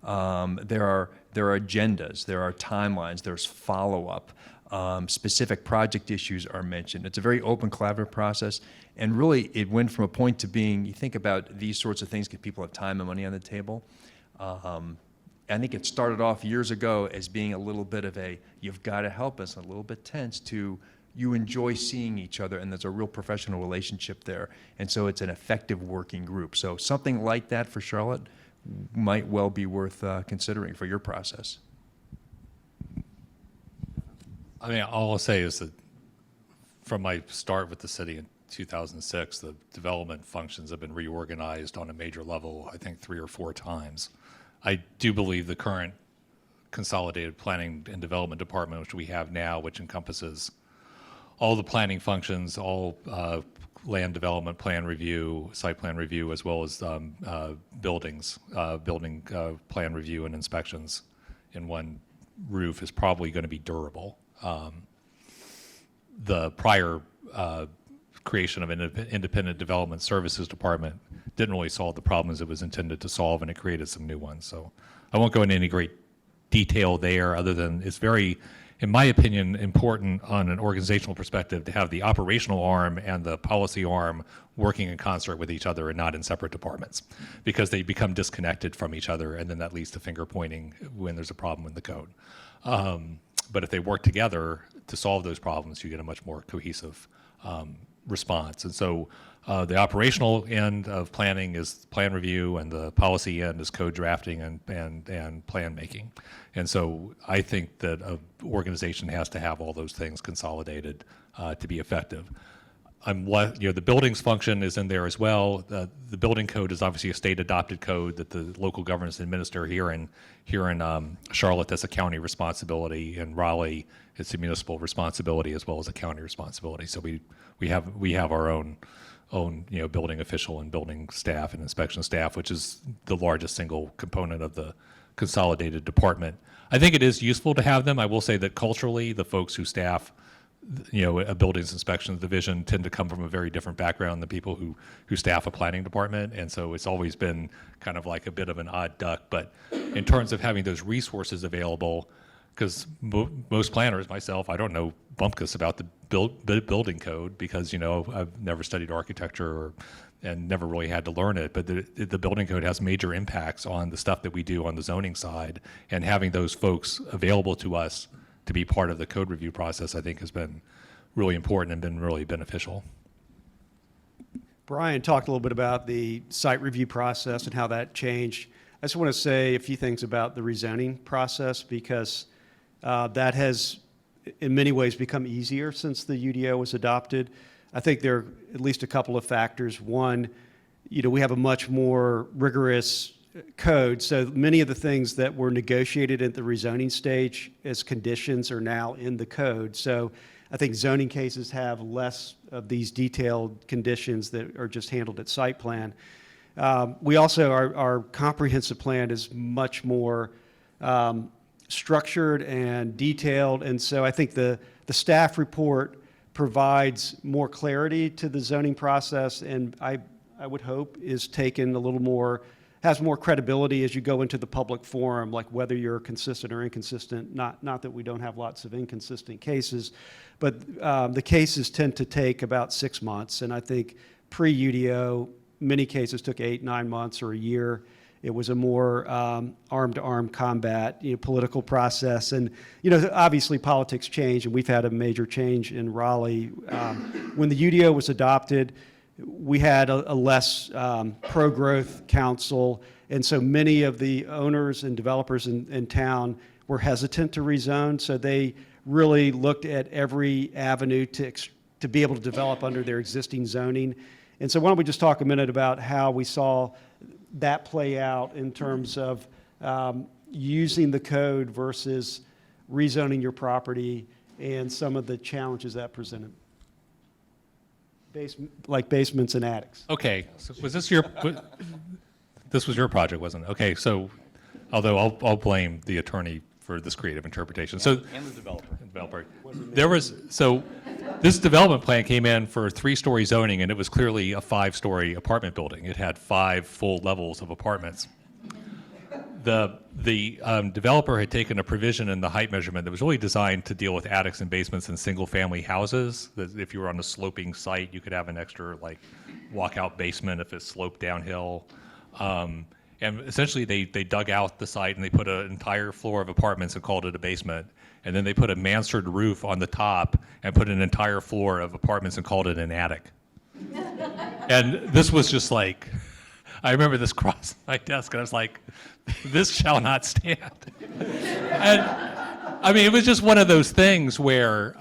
There are agendas, there are timelines, there's follow-up. Specific project issues are mentioned. It's a very open, collaborative process, and really it went from a point to being, you think about these sorts of things, because people have time and money on the table. I think it started off years ago as being a little bit of a, you've got to help us, a little bit tense, to you enjoy seeing each other, and there's a real professional relationship there. And so it's an effective working group. So something like that for Charlotte might well be worth considering for your process. I mean, all I'll say is that from my start with the city in 2006, the development functions have been reorganized on a major level, I think 3 or 4 times. I do believe the current consolidated planning and development department, which we have now, which encompasses all the planning functions, all land development plan review, site plan review, as well as building plan review and inspections in one roof is probably going to be durable. The prior creation of an independent development services department didn't really solve the problems it was intended to solve, and it created some new ones. So I won't go into any great detail there, other than it's very, in my opinion, important on an organizational perspective to have the operational arm and the policy arm working in concert with each other and not in separate departments, because they become disconnected from each other, and then that leads to finger pointing when there's a problem in the code. But if they work together to solve those problems, you get a much more cohesive response. And so the operational end of planning is plan review, and the policy end is code drafting and plan making. And so I think that an organization has to have all those things consolidated to be effective. The buildings function is in there as well. The building code is obviously a state adopted code that the local governments administer here in Charlotte. That's a county responsibility. In Raleigh, it's a municipal responsibility as well as a county responsibility. So we have our own building official and building staff and inspection staff, which is the largest single component of the consolidated department. I think it is useful to have them. I will say that culturally, the folks who staff a buildings inspections division tend to come from a very different background than people who staff a planning department. And so it's always been kind of like a bit of an odd duck. But in terms of having those resources available, because most planners, myself, I don't know bumpkus about the building code because, I've never studied architecture and never really had to learn it. But the building code has major impacts on the stuff that we do on the zoning side. And having those folks available to us to be part of the code review process, I think, has been really important and been really beneficial. Brian talked a little bit about the site review process and how that changed. I just want to say a few things about the rezoning process, because that has, in many ways, become easier since the UDO was adopted. I think there are at least a couple of factors. One, we have a much more rigorous code, so many of the things that were negotiated at the rezoning stage as conditions are now in the code. So I think zoning cases have less of these detailed conditions that are just handled at site plan. We also, our comprehensive plan is much more structured and detailed, and so I think the staff report provides more clarity to the zoning process, and I would hope is taken a little more, has more credibility as you go into the public forum, like whether you're consistent or inconsistent. Not that we don't have lots of inconsistent cases, but the cases tend to take about 6 months, and I think pre-UDO, many cases took 8-9 months or a year. It was a more arm-to-arm combat, political process, and obviously politics change, and we've had a major change in Raleigh. When the UDO was adopted, we had a less pro-growth council, and so many of the owners and developers in town were hesitant to rezone, so they really looked at every avenue to be able to develop under their existing zoning. And so why don't we just talk a minute about how we saw that play out in terms of using the code versus rezoning your property and some of the challenges that presented. Like basements and attics. Okay, so was this this was your project, wasn't it? Okay, so although I'll blame the attorney for this creative interpretation. And the developer. This development plan came in for 3-story zoning, and it was clearly a 5-story apartment building. It had 5 full levels of apartments. The developer had taken a provision in the height measurement that was really designed to deal with attics and basements in single-family houses. That if you were on a sloping site, you could have an extra walkout basement if it sloped downhill. And essentially, they dug out the site and they put an entire floor of apartments and called it a basement. And then they put a mansard roof on the top and put an entire floor of apartments and called it an attic. And this was just like, I remember this crossed my desk and I was like, this shall not stand. And I mean, it was just one of those things where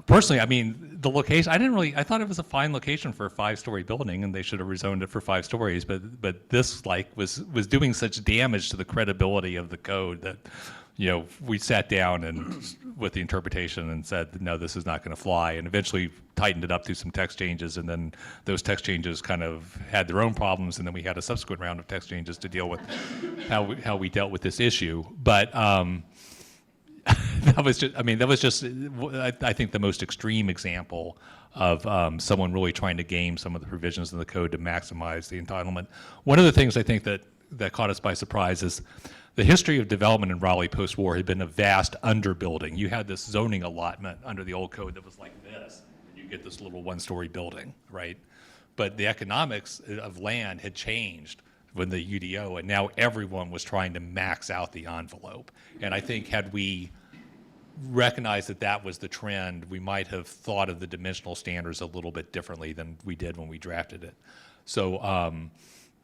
personally, the location, I thought it was a fine location for a 5-story building and they should have rezoned it for 5 stories, but this was doing such damage to the credibility of the code that, we sat down and with the interpretation and said, no, this is not going to fly, and eventually tightened it up through some text changes, and then those text changes kind of had their own problems, and then we had a subsequent round of text changes to deal with how we dealt with this issue. But that was just, I think, the most extreme example of someone really trying to game some of the provisions in the code to maximize the entitlement. One of the things I think that caught us by surprise is the history of development in Raleigh post-war had been a vast underbuilding. You had this zoning allotment under the old code that was like this, and you get this little one-story building, right? But the economics of land had changed when the UDO, and now everyone was trying to max out the envelope. And I think had we recognized that that was the trend, we might have thought of the dimensional standards a little bit differently than we did when we drafted it. So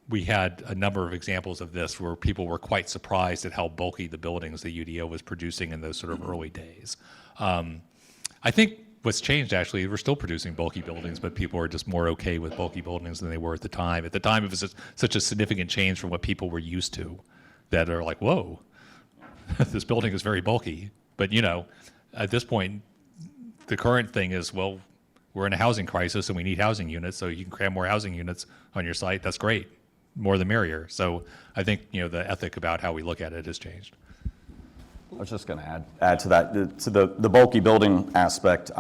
we had a number of examples of this where people were quite surprised at how bulky the buildings the UDO was producing in those sort of early days. I think what's changed, actually, we're still producing bulky buildings, but people are just more okay with bulky buildings than they were at the time. At the time, it was just such a significant change from what people were used to that are like, whoa, this building is very bulky. But, at this point, the current thing is, well, we're in a housing crisis and we need housing units, so you can cram more housing units on your site. That's great. More the merrier. So I think, the ethic about how we look at it has changed. I was just going to add to that, to the bulky building aspect.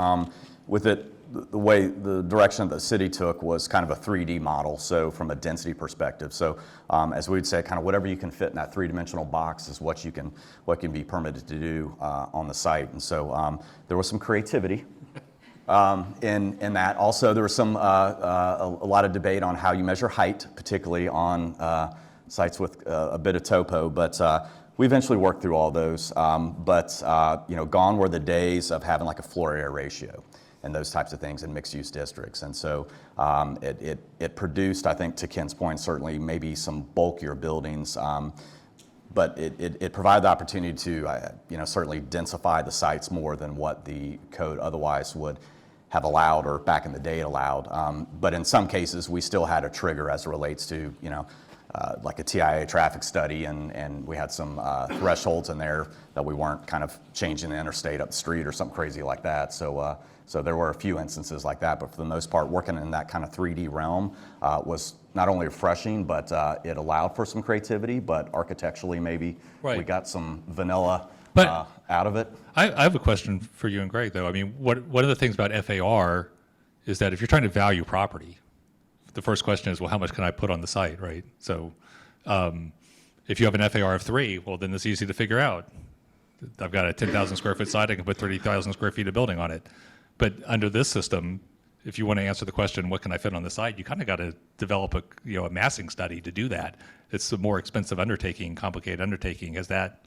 With it, the way the direction the city took was kind of a 3D model, so from a density perspective. So as we'd say, kind of whatever you can fit in that three-dimensional box is what can be permitted to do on the site. And so there was some creativity in that. Also, there was a lot of debate on how you measure height, particularly on sites with a bit of topo, but we eventually worked through all those. Gone were the days of having like a floor area ratio and those types of things in mixed-use districts. And so it produced, I think, to Ken's point, certainly maybe some bulkier buildings, but it provided the opportunity to, certainly densify the sites more than what the code otherwise would have allowed, or back in the day allowed. But in some cases, we still had a trigger as it relates to, like a TIA traffic study, and we had some thresholds in there that we weren't kind of changing the interstate up the street or something crazy like that. So there were a few instances like that, but for the most part, working in that kind of 3D realm was not only refreshing, but it allowed for some creativity, but architecturally maybe we got some vanilla out of it. I have a question for you and Greg, though. I mean, one of the things about FAR is that if you're trying to value property, the first question is, well, how much can I put on the site, right? So if you have an FAR of 3, well, then it's easy to figure out. I've got a 10,000 square foot site, I can put 30,000 square feet of building on it. But under this system, if you want to answer the question, what can I fit on the site, you kind of got to develop a massing study to do that. It's a more expensive undertaking, complicated undertaking. Has that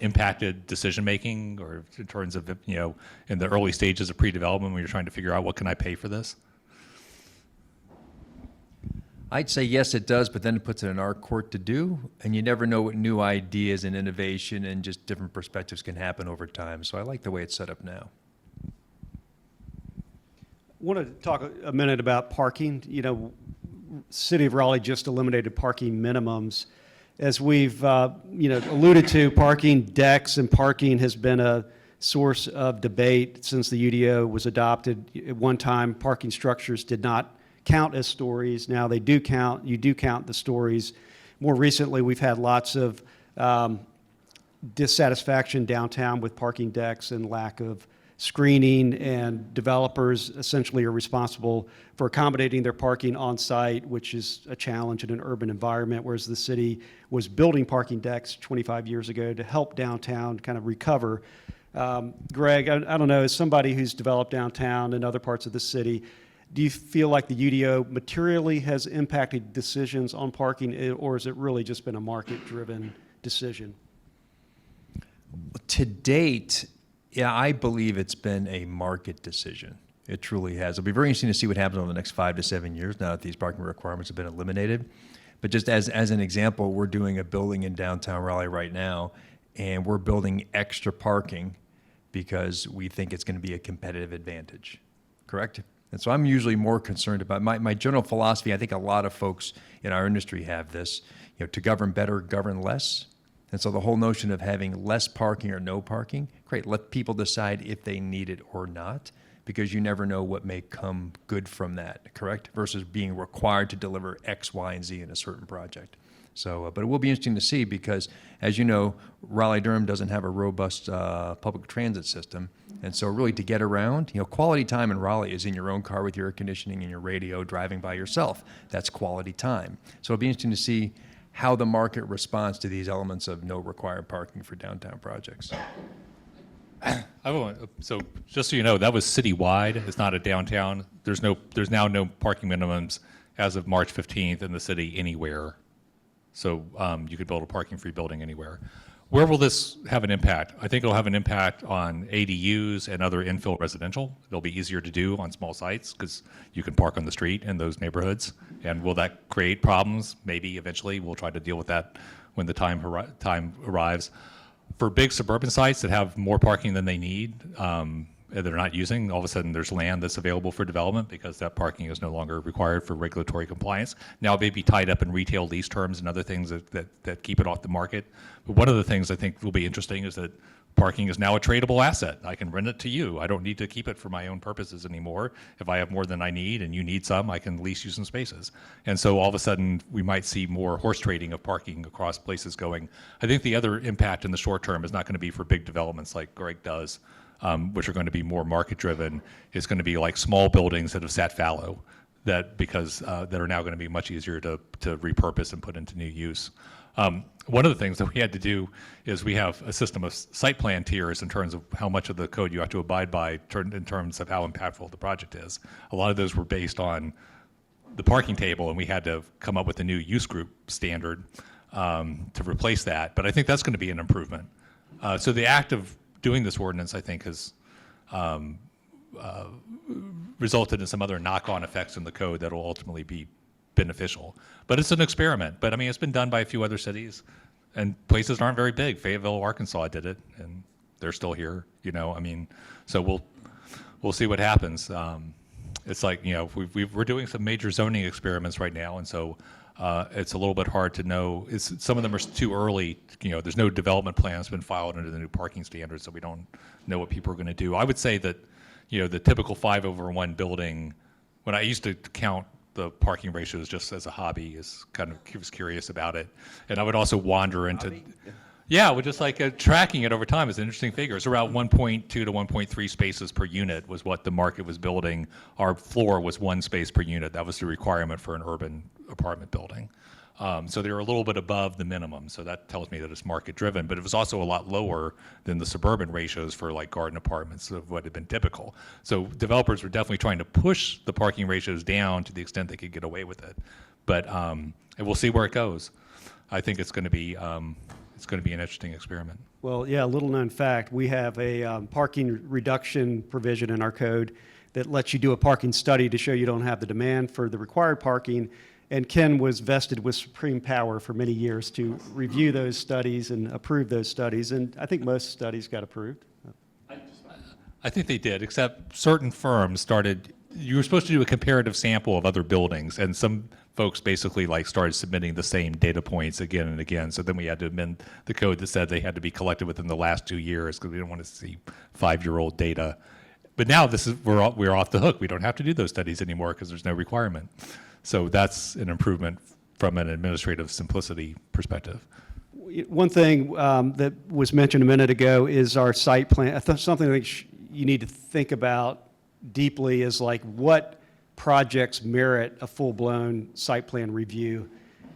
impacted decision making, or in terms of, in the early stages of pre-development when you're trying to figure out what can I pay for this? I'd say yes, it does, but then it puts it in our court to do, and you never know what new ideas and innovation and just different perspectives can happen over time. So I like the way it's set up now. I want to talk a minute about parking. City of Raleigh just eliminated parking minimums. As we've alluded to, parking decks and parking has been a source of debate since the UDO was adopted. At one time, parking structures did not count as stories. Now they do count. You do count the stories. More recently, we've had lots of dissatisfaction downtown with parking decks and lack of screening, and developers essentially are responsible for accommodating their parking on site, which is a challenge in an urban environment, whereas the city was building parking decks 25 years ago to help downtown kind of recover. Greg, I don't know, as somebody who's developed downtown and other parts of the city, do you feel like the UDO materially has impacted decisions on parking, or has it really just been a market-driven decision? To date, yeah, I believe it's been a market decision. It truly has. It'll be very interesting to see what happens over the next 5 to 7 years now that these parking requirements have been eliminated. But just as an example, we're doing a building in downtown Raleigh right now, and we're building extra parking because we think it's going to be a competitive advantage, correct? And so I'm usually more concerned about my general philosophy. I think a lot of folks in our industry have this, to govern better, govern less. And so the whole notion of having less parking or no parking, great, let people decide if they need it or not, because you never know what may come good from that, correct? Versus being required to deliver X, Y, and Z in a certain project. So, but it will be interesting to see because, as you know, Raleigh-Durham doesn't have a robust public transit system. And so really to get around, quality time in Raleigh is in your own car with your air conditioning and your radio driving by yourself. That's quality time. So it'll be interesting to see how the market responds to these elements of no required parking for downtown projects. So just so you know, that was citywide. It's not a downtown. There's now no parking minimums as of March 15th in the city anywhere. So you could build a parking-free building anywhere. Where will this have an impact? I think it'll have an impact on ADUs and other infill residential. It'll be easier to do on small sites because you can park on the street in those neighborhoods. And will that create problems? Maybe eventually. We'll try to deal with that when the time arrives. For big suburban sites that have more parking than they need, and they're not using, all of a sudden there's land that's available for development because that parking is no longer required for regulatory compliance. Now it may be tied up in retail lease terms and other things that keep it off the market. But one of the things I think will be interesting is that parking is now a tradable asset. I can rent it to you. I don't need to keep it for my own purposes anymore. If I have more than I need and you need some, I can lease you some spaces. And so all of a sudden we might see more horse trading of parking across places going. I think the other impact in the short term is not going to be for big developments like Greg does, which are going to be more market driven. It's going to be like small buildings that have sat fallow that are now going to be much easier to repurpose and put into new use. One of the things that we had to do is we have a system of site plan tiers in terms of how much of the code you have to abide by in terms of how impactful the project is. A lot of those were based on the parking table, and we had to come up with a new use group standard to replace that. But I think that's going to be an improvement. So the act of doing this ordinance, I think, has resulted in some other knock-on effects in the code that will ultimately be beneficial. But it's an experiment. But I mean, it's been done by a few other cities, and places that aren't very big. Fayetteville, Arkansas did it, and they're still here. I mean, so we'll see what happens. It's like we're doing some major zoning experiments right now, and so it's a little bit hard to know. Some of them are too early. There's no development plan that's been filed under the new parking standards, so we don't know what people are going to do. I would say that the typical 5/1 building, when I used to count the parking ratios just as a hobby, was curious about it, and I would also wander into. Yeah, we're just tracking it over time is an interesting figure. It's around 1.2 to 1.3 spaces per unit was what the market was building. Our floor was 1 space per unit. That was the requirement for an urban apartment building. So they were a little bit above the minimum. So that tells me that it's market driven, but it was also a lot lower than the suburban ratios for garden apartments of what had been typical. So developers were definitely trying to push the parking ratios down to the extent they could get away with it. But and we'll see where it goes. I think it's going to be an interesting experiment. Well, yeah, a little known fact, we have a parking reduction provision in our code that lets you do a parking study to show you don't have the demand for the required parking. And Ken was vested with supreme power for many years to review those studies and approve those studies. And I think most studies got approved. I think they did, except certain firms started. You were supposed to do a comparative sample of other buildings, and some folks basically started submitting the same data points again and again. So then we had to amend the code that said they had to be collected within the last 2 years because we didn't want to see 5-year-old data. But now we're off the hook. We don't have to do those studies anymore because there's no requirement. So that's an improvement from an administrative simplicity perspective. One thing that was mentioned a minute ago is our site plan. Something that you need to think about deeply is what projects merit a full-blown site plan review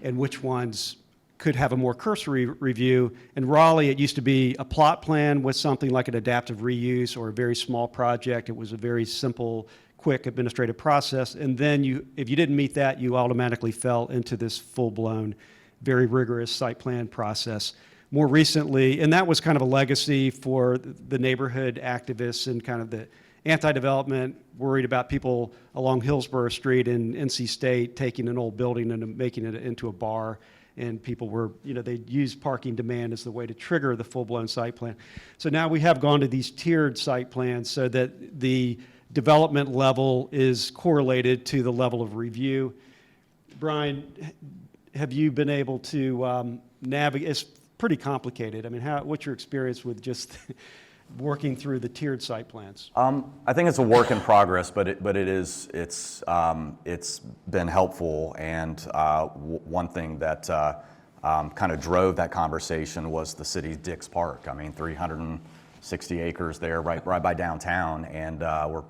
and which ones could have a more cursory review. In Raleigh, it used to be a plot plan with something like an adaptive reuse or a very small project. It was a very simple, quick administrative process. And then if you didn't meet that, you automatically fell into this full-blown, very rigorous site plan process. More recently, and that was kind of a legacy for the neighborhood activists and kind of the anti-development, worried about people along Hillsborough Street in NC State taking an old building and making it into a bar. And people were, they used parking demand as the way to trigger the full-blown site plan. So now we have gone to these tiered site plans so that the development level is correlated to the level of review. Brian, have you been able to navigate? It's pretty complicated. I mean, what's your experience with just working through the tiered site plans? I think it's a work in progress, but it's been helpful. And one thing that kind of drove that conversation was the city's Dix Park. I mean, 360 acres there, right by downtown, and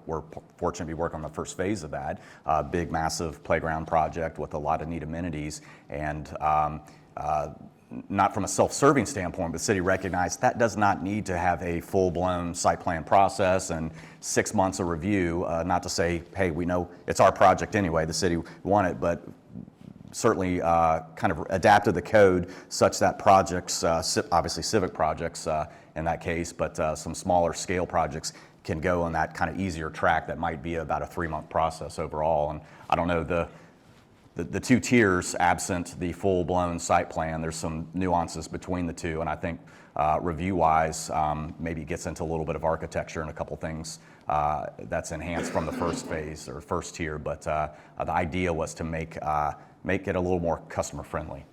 we're fortunate to be working on the first phase of that big, massive playground project with a lot of neat amenities. And not from a self-serving standpoint, but the city recognized that does not need to have a full-blown site plan process and 6 months of review. Not to say, hey, we know it's our project anyway, the city won it, but certainly kind of adapted the code such that projects, obviously civic projects in that case, but some smaller scale projects can go on that kind of easier track that might be about a 3-month process overall. And I don't know, the two tiers, absent the full-blown site plan, there's some nuances between the two, and I think review-wise, maybe it gets into a little bit of architecture and a couple things that's enhanced from the first phase or first tier, but the idea was to make it a little more customer-friendly.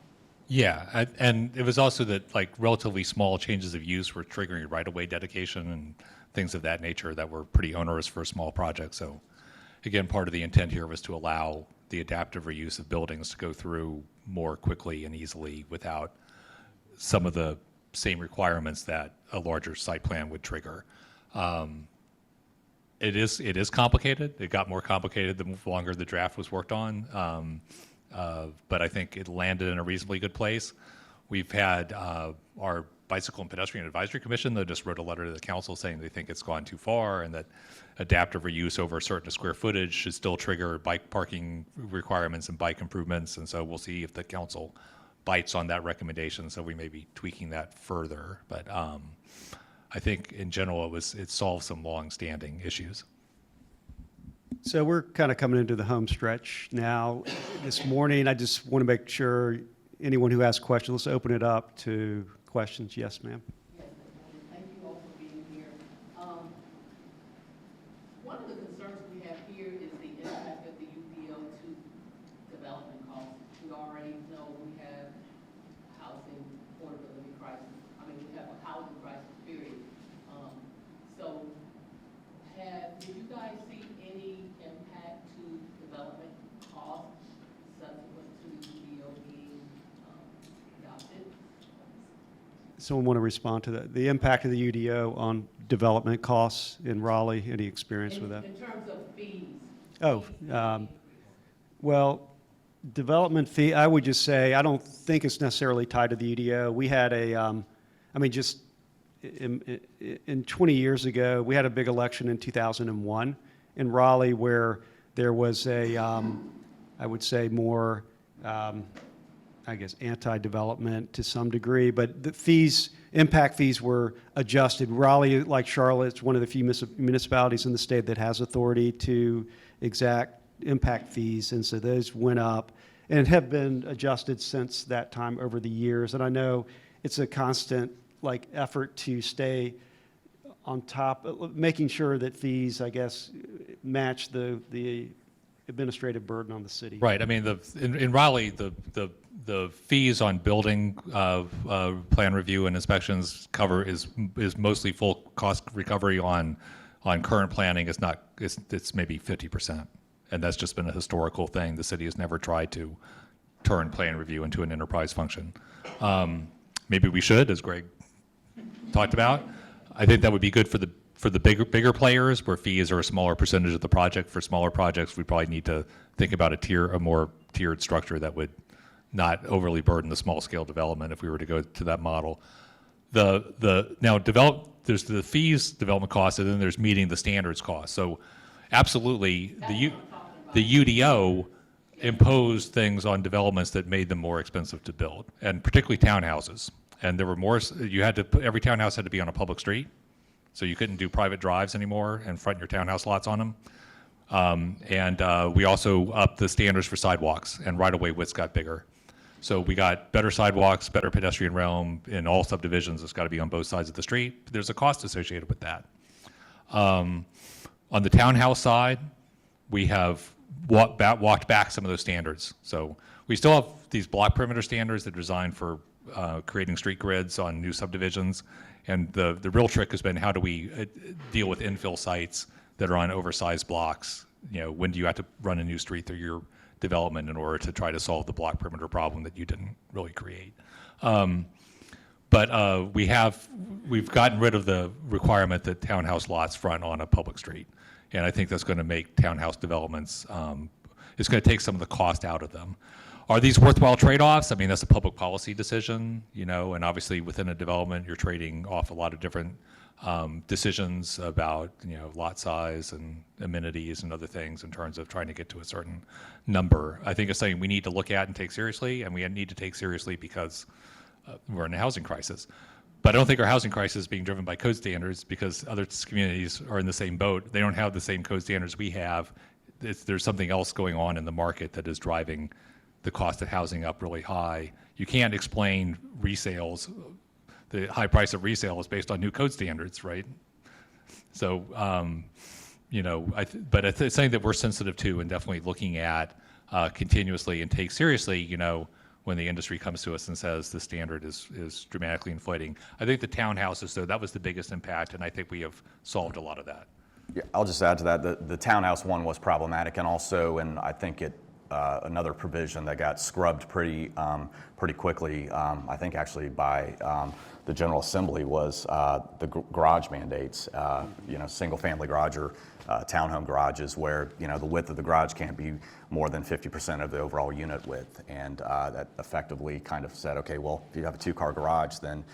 Yeah, and it was also that like relatively small changes of use were triggering right-of-way dedication and things of that nature that were pretty onerous for a small project. So again, part of the intent here was to allow the adaptive reuse of buildings to go through more quickly and easily without some of the same requirements that a larger site plan would trigger. It is complicated. It got more complicated the longer the draft was worked on, but I think it landed in a reasonably good place. We've had our Bicycle and Pedestrian Advisory Commission that just wrote a letter to the council saying they think it's gone too far and that adaptive reuse over a certain square footage should still trigger bike parking requirements and bike improvements. And so we'll see if the council bites on that recommendation. So we may be tweaking that further. But I think in general it solved some long-standing issues. So we're kind of coming into the home stretch now. This morning, I just want to make sure anyone who has questions, let's open it up to questions. Yes, ma'am. Yes, thank you all for being here. One of the concerns we have here is the impact of the UDO to development costs. We already know we have housing affordability crisis. I mean, we have a housing crisis, period. So did you guys see any impact to development costs subsequent to UDO being adopted? Someone want to respond to that? The impact of the UDO on development costs in Raleigh, any experience with that? In terms of fees. Oh, well, development fee, I would just say, I don't think it's necessarily tied to the UDO. We had just in 20 years ago, we had a big election in 2001 in Raleigh where there was I would say more, anti-development to some degree, but the impact fees were adjusted. Raleigh, like Charlotte, is one of the few municipalities in the state that has authority to exact impact fees, and so those went up and have been adjusted since that time over the years. And I know it's a constant effort to stay on top, making sure that fees, I guess, match the administrative burden on the city. Right. I mean, in Raleigh, the fees on building plan review and inspections is mostly full cost recovery on current planning. It's maybe 50%, and that's just been a historical thing. The city has never tried to turn plan review into an enterprise function. Maybe we should, as Greg talked about. I think that would be good for the bigger players where fees are a smaller percentage of the project. For smaller projects, we probably need to think about a more tiered structure that would not overly burden the small scale development if we were to go to that model. There's the fees development costs, and then there's meeting the standards costs. So absolutely the UDO imposed things on developments that made them more expensive to build, and particularly townhouses. And there were more, every townhouse had to be on a public street. So you couldn't do private drives anymore and front your townhouse lots on them. We also upped the standards for sidewalks, and right-of-way widths got bigger. So we got better sidewalks, better pedestrian realm in all subdivisions. It's got to be on both sides of the street. There's a cost associated with that. On the townhouse side, we have walked back some of those standards. So we still have these block perimeter standards that are designed for creating street grids on new subdivisions. And the real trick has been how do we deal with infill sites that are on oversized blocks? When do you have to run a new street through your development in order to try to solve the block perimeter problem that you didn't really create? But we've gotten rid of the requirement that townhouse lots front on a public street. And I think that's going to make townhouse developments, it's going to take some of the cost out of them. Are these worthwhile trade-offs? I mean, that's a public policy decision, and obviously within a development, you're trading off a lot of different decisions about, lot size and amenities and other things in terms of trying to get to a certain number. I think it's something we need to look at and take seriously, and we need to take seriously because we're in a housing crisis. But I don't think our housing crisis is being driven by code standards because other communities are in the same boat. They don't have the same code standards we have. There's something else going on in the market that is driving the cost of housing up really high. You can't explain resales, the high price of resales based on new code standards, right? So, but it's something that we're sensitive to and definitely looking at continuously and take seriously, when the industry comes to us and says the standard is dramatically inflating. I think the townhouses, though, that was the biggest impact, and I think we have solved a lot of that. Yeah, I'll just add to that, the townhouse one was problematic, and also, and I think another provision that got scrubbed pretty quickly, I think actually by the General Assembly, was the garage mandates, single-family garage or townhome garages where, the width of the garage can't be more than 50% of the overall unit width. And that effectively kind of said, okay, well, if you have a two-car garage, then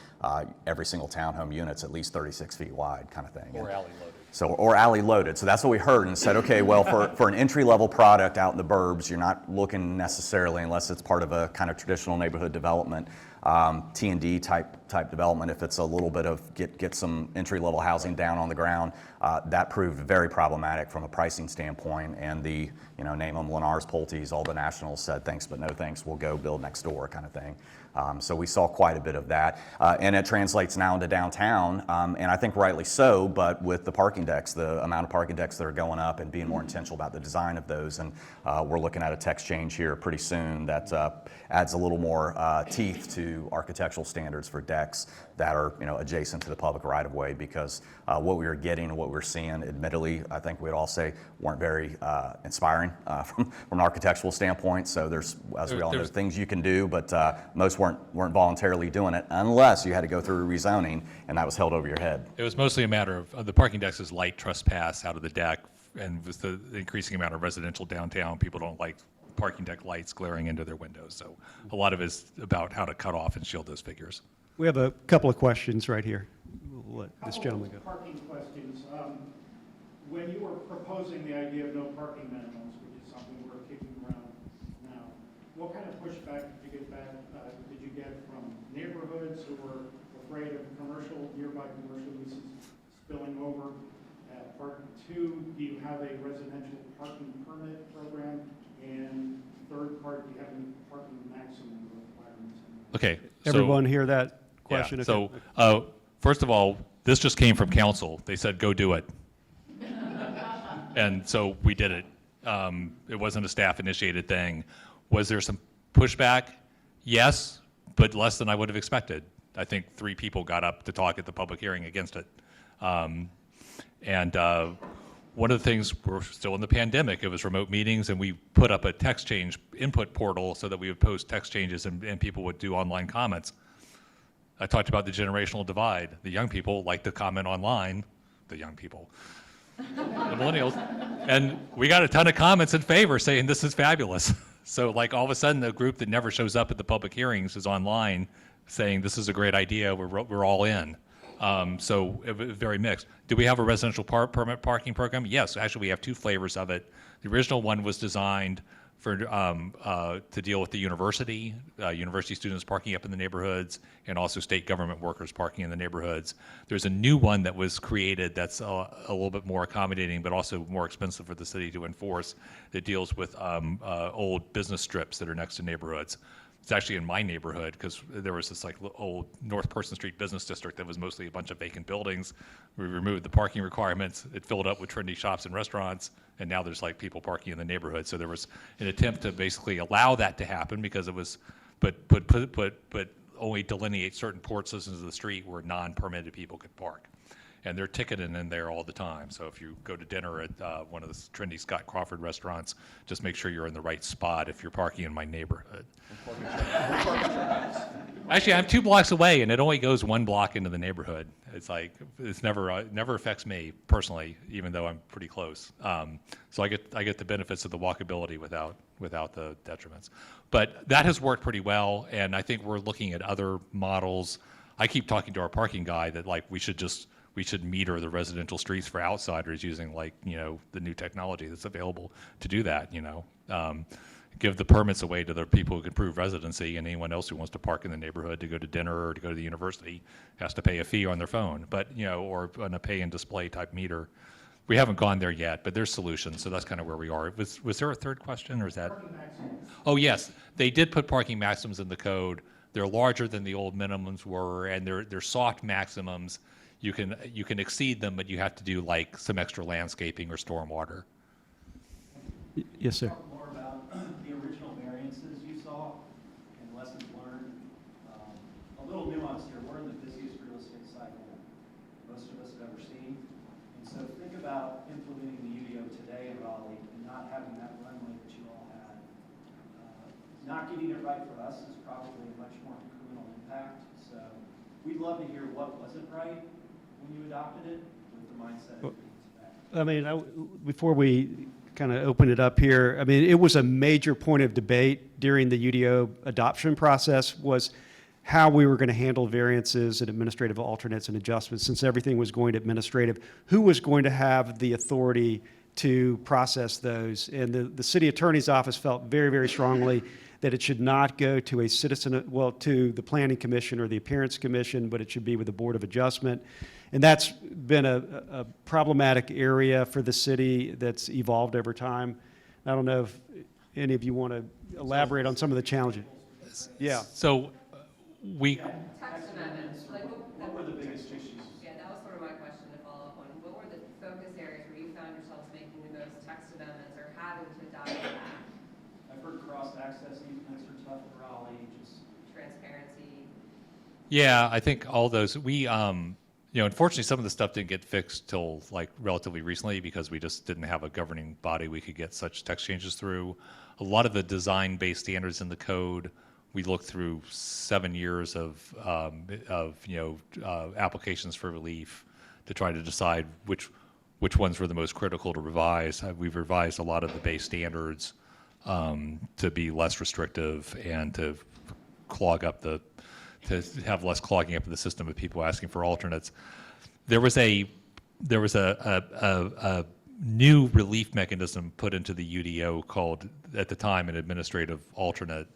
every single townhome unit's at least 36 feet wide kind of thing. Or alley loaded. Or alley loaded. So that's what we heard and said, okay, well, for an entry-level product out in the burbs, you're not looking necessarily, unless it's part of a kind of traditional neighborhood development, T&D type development, if it's a little bit of get some entry-level housing down on the ground, that proved very problematic from a pricing standpoint. And the, name them Lennars, Pulte's, all the nationals said, thanks but no thanks, we'll go build next door kind of thing. So we saw quite a bit of that. And it translates now into downtown, and I think rightly so, but with the parking decks, the amount of parking decks that are going up and being more intentional about the design of those. And we're looking at a text change here pretty soon that adds a little more teeth to architectural standards for decks that are adjacent to the public right-of-way, because what we were getting and what we were seeing, admittedly, I think we'd all say weren't very inspiring from an architectural standpoint. So there's, as we all know, things you can do, but most weren't voluntarily doing it unless you had to go through rezoning, and that was held over your head. It was mostly a matter of the parking decks is light trespass out of the deck, and with the increasing amount of residential downtown, people don't like parking deck lights glaring into their windows. So a lot of it is about how to cut off and shield those figures. We have a couple of questions right here. We'll let this gentleman go. Parking questions. When you were proposing the idea of no parking minimums, which is something we're kicking around now, what kind of pushback did you get from neighborhoods who were afraid of nearby commercial uses spilling over? Part two, do you have a residential parking permit program? And third part, do you have any parking maximum requirements? Okay. Everyone hear that question? Yeah, Okay. so first of all, this just came from council. They said, go do it. And so we did it. It wasn't a staff-initiated thing. Was there some pushback? Yes, but less than I would have expected. I think 3 people got up to talk at the public hearing against it. And one of the things, we're still in the pandemic, it was remote meetings, and we put up a text change input portal so that we would post text changes and people would do online comments. I talked about the generational divide. The young people like to comment online, the young people, the millennials, and we got a ton of comments in favor saying this is fabulous. So like all of a sudden the group that never shows up at the public hearings is online saying this is a great idea, we're all in. So it was very mixed. Do we have a residential permit parking program? Yes, actually we have 2 flavors of it. The original one was designed for to deal with the university students parking up in the neighborhoods, and also state government workers parking in the neighborhoods. There's a new one that was created that's a little bit more accommodating, but also more expensive for the city to enforce, that deals with old business strips that are next to neighborhoods. It's actually in my neighborhood because there was this like old North Person Street business district that was mostly a bunch of vacant buildings. We removed the parking requirements. It filled up with trendy shops and restaurants, and now there's like people parking in the neighborhood. So there was an attempt to basically allow that to happen because it was, but only delineate certain portions of the street where non-permitted people could park. And they're ticketed in there all the time. So if you go to dinner at one of the trendy Scott Crawford restaurants, just make sure you're in the right spot if you're parking in my neighborhood. Actually, I'm 2 blocks away, and it only goes 1 block into the neighborhood. It's like it's never affects me personally, even though I'm pretty close. So I get the benefits of the walkability without the detriments. But that has worked pretty well, and I think we're looking at other models. I keep talking to our parking guy that like we should meter the residential streets for outsiders using the new technology that's available to do that. Give the permits away to the people who can prove residency, and anyone else who wants to park in the neighborhood to go to dinner or to go to the university has to pay a fee on their phone, but or on a pay and display type meter. We haven't gone there yet, but there's solutions, so that's kind of where we are. Was there a third question, or is that? Oh yes, they did put parking maximums in the code. They're larger than the old minimums were, and they're soft maximums. You can exceed them, but you have to do like some extra landscaping or stormwater. Yes, sir. Talk more about the original variances you saw and lessons learned. A little nuance here. We're in the busiest real estate cycle most of us have ever seen. And so think about implementing the UDO today in Raleigh and not having that runway that you all had. Not getting it right for us is probably a much more incremental impact. So we'd love to hear what wasn't right when you adopted it with the mindset of I mean, before we kind of open it up here, I mean, it was a major point of debate during the UDO adoption process was how we were going to handle variances and administrative alternates and adjustments since everything was going to administrative. Who was going to have the authority to process those? And the city attorney's office felt very, very strongly that it should not go to a to the Planning Commission or the Appearance Commission, but it should be with the Board of Adjustment. And that's been a problematic area for the city that's evolved over time. I don't know if any of you want to elaborate on some of the challenges. Yeah. So we. Text amendments, like what were the biggest issues? Yeah, that was sort of my question to follow up on. What were the focus areas where you found yourselves making the most text amendments or having to dial back? I've heard cross-access easements are tough in Raleigh, just Transparency. Yeah, I think all those unfortunately, some of the stuff didn't get fixed till like relatively recently because we just didn't have a governing body we could get such text changes through. A lot of the design-based standards in the code, we looked through 7 years of applications for relief to try to decide which ones were the most critical to revise. We've revised a lot of the base standards to be less restrictive and to have less clogging up in the system of people asking for alternates. There was a new relief mechanism put into the UDO called, at the time, an administrative alternate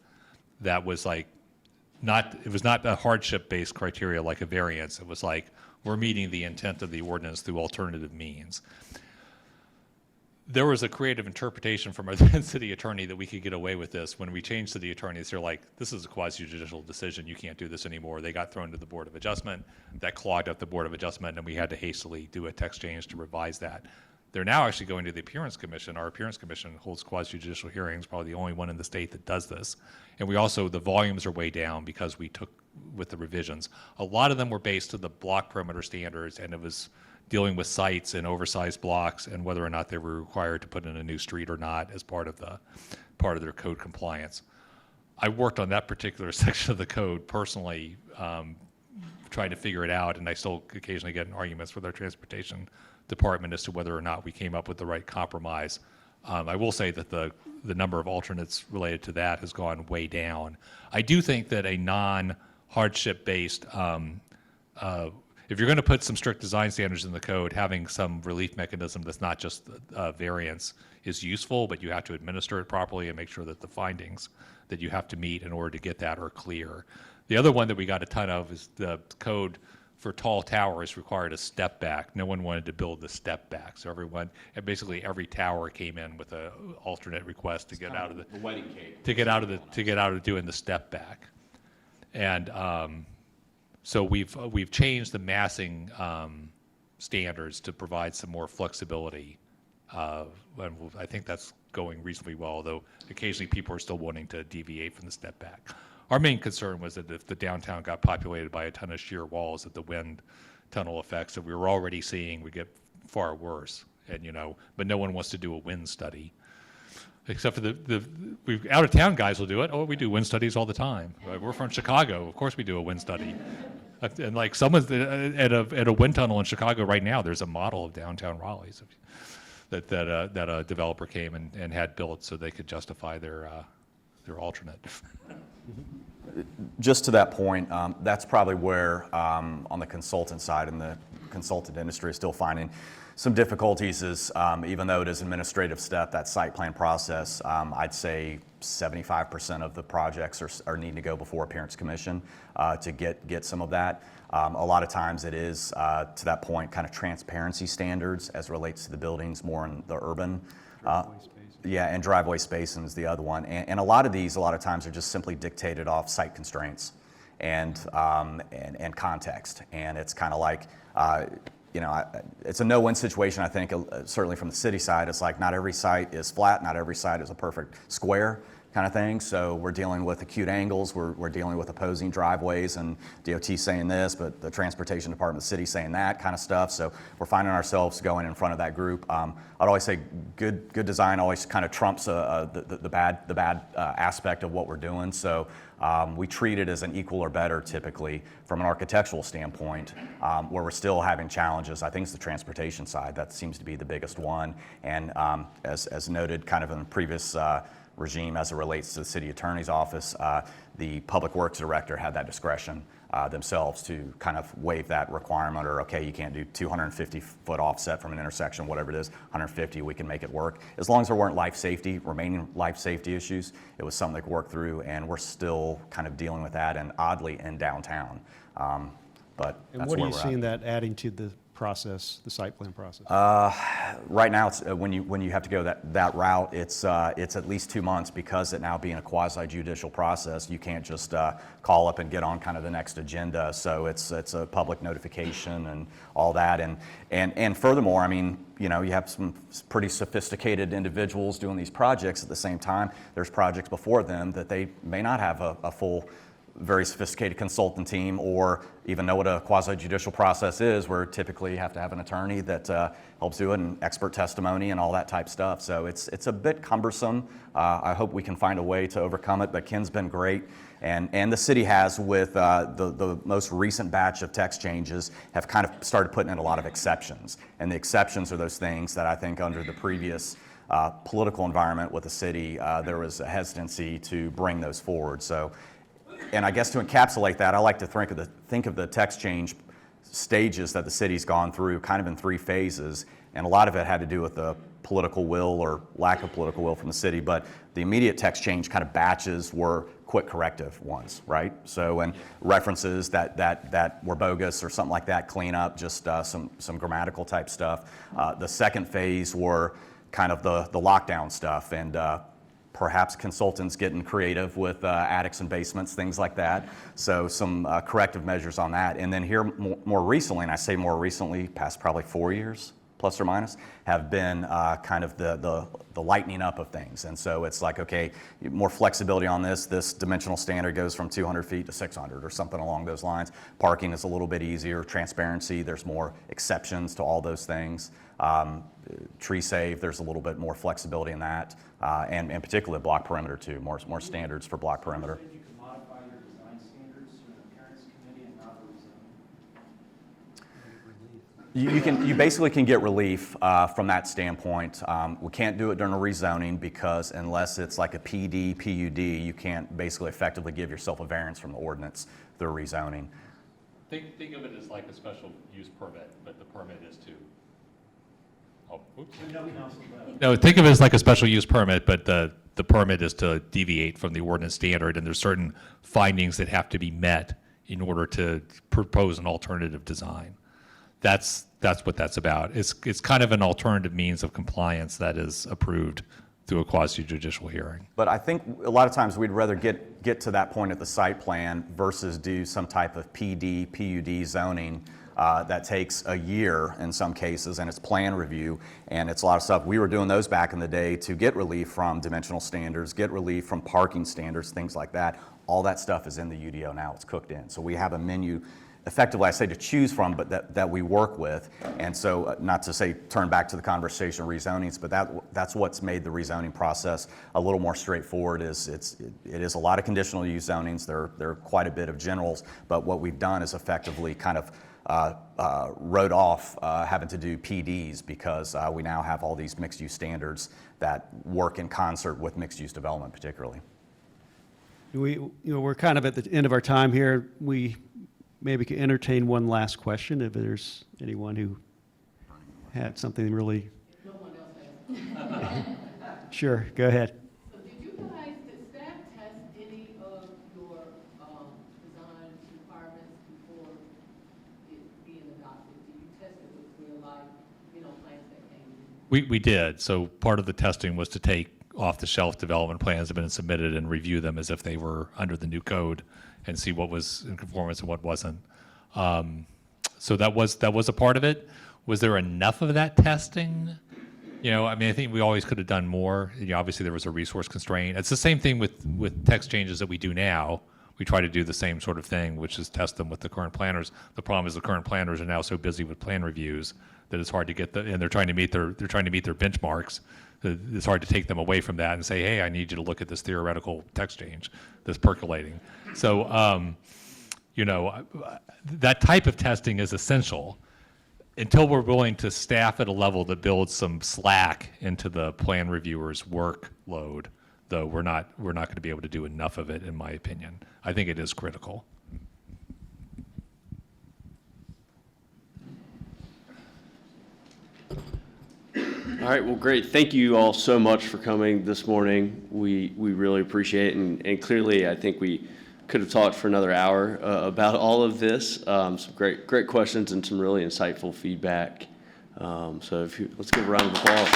that was like it was not a hardship-based criteria like a variance. It was like, we're meeting the intent of the ordinance through alternative means. There was a creative interpretation from our then city attorney that we could get away with this. When we changed city attorneys, they're like, this is a quasi-judicial decision. You can't do this anymore. They got thrown to the Board of Adjustment. That clogged up the Board of Adjustment, and we had to hastily do a text change to revise that. They're now actually going to the Appearance Commission. Our Appearance Commission holds quasi-judicial hearings, probably the only one in the state that does this. And we also, the volumes are way down because we took with the revisions. A lot of them were based to the block perimeter standards, and it was dealing with sites and oversized blocks and whether or not they were required to put in a new street or not as part of their code compliance. I worked on that particular section of the code personally, trying to figure it out, and I still occasionally get in arguments with our transportation department as to whether or not we came up with the right compromise. I will say that the number of alternates related to that has gone way down. I do think that a non-hardship based if you're going to put some strict design standards in the code, having some relief mechanism that's not just variance is useful, but you have to administer it properly and make sure that the findings that you have to meet in order to get that are clear. The other one that we got a ton of is the code for tall towers required a step back. No one wanted to build the step back, so basically every tower came in with an alternate request to get out of the wedding cake. to get out of doing the step back, and so we've changed the massing standards to provide some more flexibility. And I think that's going reasonably well, though occasionally people are still wanting to deviate from the step back. Our main concern was that if the downtown got populated by a ton of sheer walls, that the wind tunnel effects that we were already seeing would get far worse. And, but no one wants to do a wind study. Except for we out-of-town guys will do it. Oh, we do wind studies all the time. We're from Chicago. Of course we do a wind study. And like someone's at a wind tunnel in Chicago right now, there's a model of downtown Raleigh that a developer came and had built so they could justify their alternate. Just to that point, that's probably where, on the consultant side, and the consultant industry is still finding some difficulties is, even though it is an administrative step, that site plan process, I'd say 75% of the projects are needing to go before Appearance Commission to get some of that. A lot of times it is, to that point, kind of transparency standards as it relates to the buildings more in the urban. Yeah, and driveway spacing is the other one. And a lot of these, a lot of times, are just simply dictated off site constraints and context. And it's kind of like, it's a no-win situation, I think, certainly from the city side. It's like not every site is flat, not every site is a perfect square kind of thing. So we're dealing with acute angles, we're dealing with opposing driveways, and DOT saying this, but the Transportation Department of the city saying that kind of stuff. So we're finding ourselves going in front of that group. I'd always say good design always kind of trumps the bad aspect of what we're doing. So we treat it as an equal or better typically from an architectural standpoint, where we're still having challenges. I think it's the transportation side that seems to be the biggest one. And as noted kind of in the previous regime as it relates to the city attorney's office, the public works director had that discretion themselves to kind of waive that requirement, or okay, you can't do 250-foot offset from an intersection, whatever it is, 150, we can make it work. As long as there weren't remaining life safety issues, it was something they could work through, and we're still kind of dealing with that, and oddly in downtown. But And that's what are where you we're seeing at. that adding to the process, the site plan process? Right now, it's, when you have to go that route, it's at least 2 months, because it now being a quasi-judicial process, you can't just call up and get on kind of the next agenda. So it's a public notification and all that. And furthermore, I mean, you have some pretty sophisticated individuals doing these projects. At the same time, there's projects before them that they may not have a full, very sophisticated consultant team, or even know what a quasi-judicial process is, where typically you have to have an attorney that helps do it, and expert testimony and all that type stuff. So it's a bit cumbersome. I hope we can find a way to overcome it, but Ken's been great. And the city has, with the most recent batch of text changes, have kind of started putting in a lot of exceptions. And the exceptions are those things that I think under the previous political environment with the city, there was a hesitancy to bring those forward. So, and I guess to encapsulate that, I like to think of the text change stages that the city's gone through kind of in 3 phases, and a lot of it had to do with the political will or lack of political will from the city, but the immediate text change kind of batches were quick corrective ones, right? So when references that were bogus or something like that, clean up, just some grammatical type stuff. The second phase were kind of the lockdown stuff, and perhaps consultants getting creative with attics and basements, things like that. So some corrective measures on that. And then here more recently, and I say more recently, past probably 4 years, plus or minus, have been kind of the lightening up of things. And so it's like, okay, more flexibility on this. This dimensional standard goes from 200 feet to 600 or something along those lines. Parking is a little bit easier. Transparency, there's more exceptions to all those things. Tree save, there's a little bit more flexibility in that. And particularly block perimeter too, more standards for block perimeter. You can modify your design standards through an appearance committee and not a rezoning. You basically can get relief from that standpoint. We can't do it during a rezoning, because unless it's like a PD, PUD, you can't basically effectively give yourself a variance from the ordinance through rezoning. Think of it as like a special use permit, but the permit is to. Oh, oops. No council vote. No, think of it as like a special use permit, but the permit is to deviate from the ordinance standard, and there's certain findings that have to be met in order to propose an alternative design. That's what that's about. It's kind of an alternative means of compliance that is approved through a quasi-judicial hearing. But I think a lot of times we'd rather get to that point at the site plan versus do some type of PD, PUD zoning that takes a year in some cases, and it's plan review, and it's a lot of stuff. We were doing those back in the day to get relief from dimensional standards, get relief from parking standards, things like that. all that stuff is in the UDO now, it's cooked in. So we have a menu, effectively I say to choose from, but that we work with. And so not to say turn back to the conversation of rezonings, but that's what's made the rezoning process a little more straightforward. It is a lot of conditional use zonings, there are quite a bit of generals, but what we've done is effectively kind of wrote off having to do PDs because we now have all these mixed use standards that work in concert with mixed use development particularly. We're kind of at the end of our time here. We maybe could entertain one last question if there's anyone who had something really. No one else has. Sure, go ahead. So did staff test any of your design requirements before it being adopted? Did you test it with real life, plans that came in? We did. So part of the testing was to take off-the-shelf development plans that have been submitted and review them as if they were under the new code and see what was in conformance and what wasn't. So that was a part of it. Was there enough of that testing? I think we always could have done more. Obviously there was a resource constraint. It's the same thing with text changes that we do now. We try to do the same sort of thing, which is test them with the current planners. The problem is the current planners are now so busy with plan reviews that it's hard to get and they're trying to meet their benchmarks. It's hard to take them away from that and say, hey, I need you to look at this theoretical text change that's percolating. So, that type of testing is essential until we're willing to staff at a level that builds some slack into the plan reviewer's workload. Though we're not going to be able to do enough of it, in my opinion. I think it is critical. All right, well, great. Thank you all so much for coming this morning. We really appreciate it, and clearly I think we could have talked for another hour about all of this. Some great questions and some really insightful feedback. So let's give a round of applause.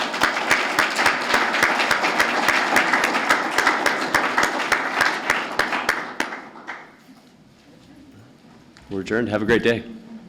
We're adjourned. Have a great day.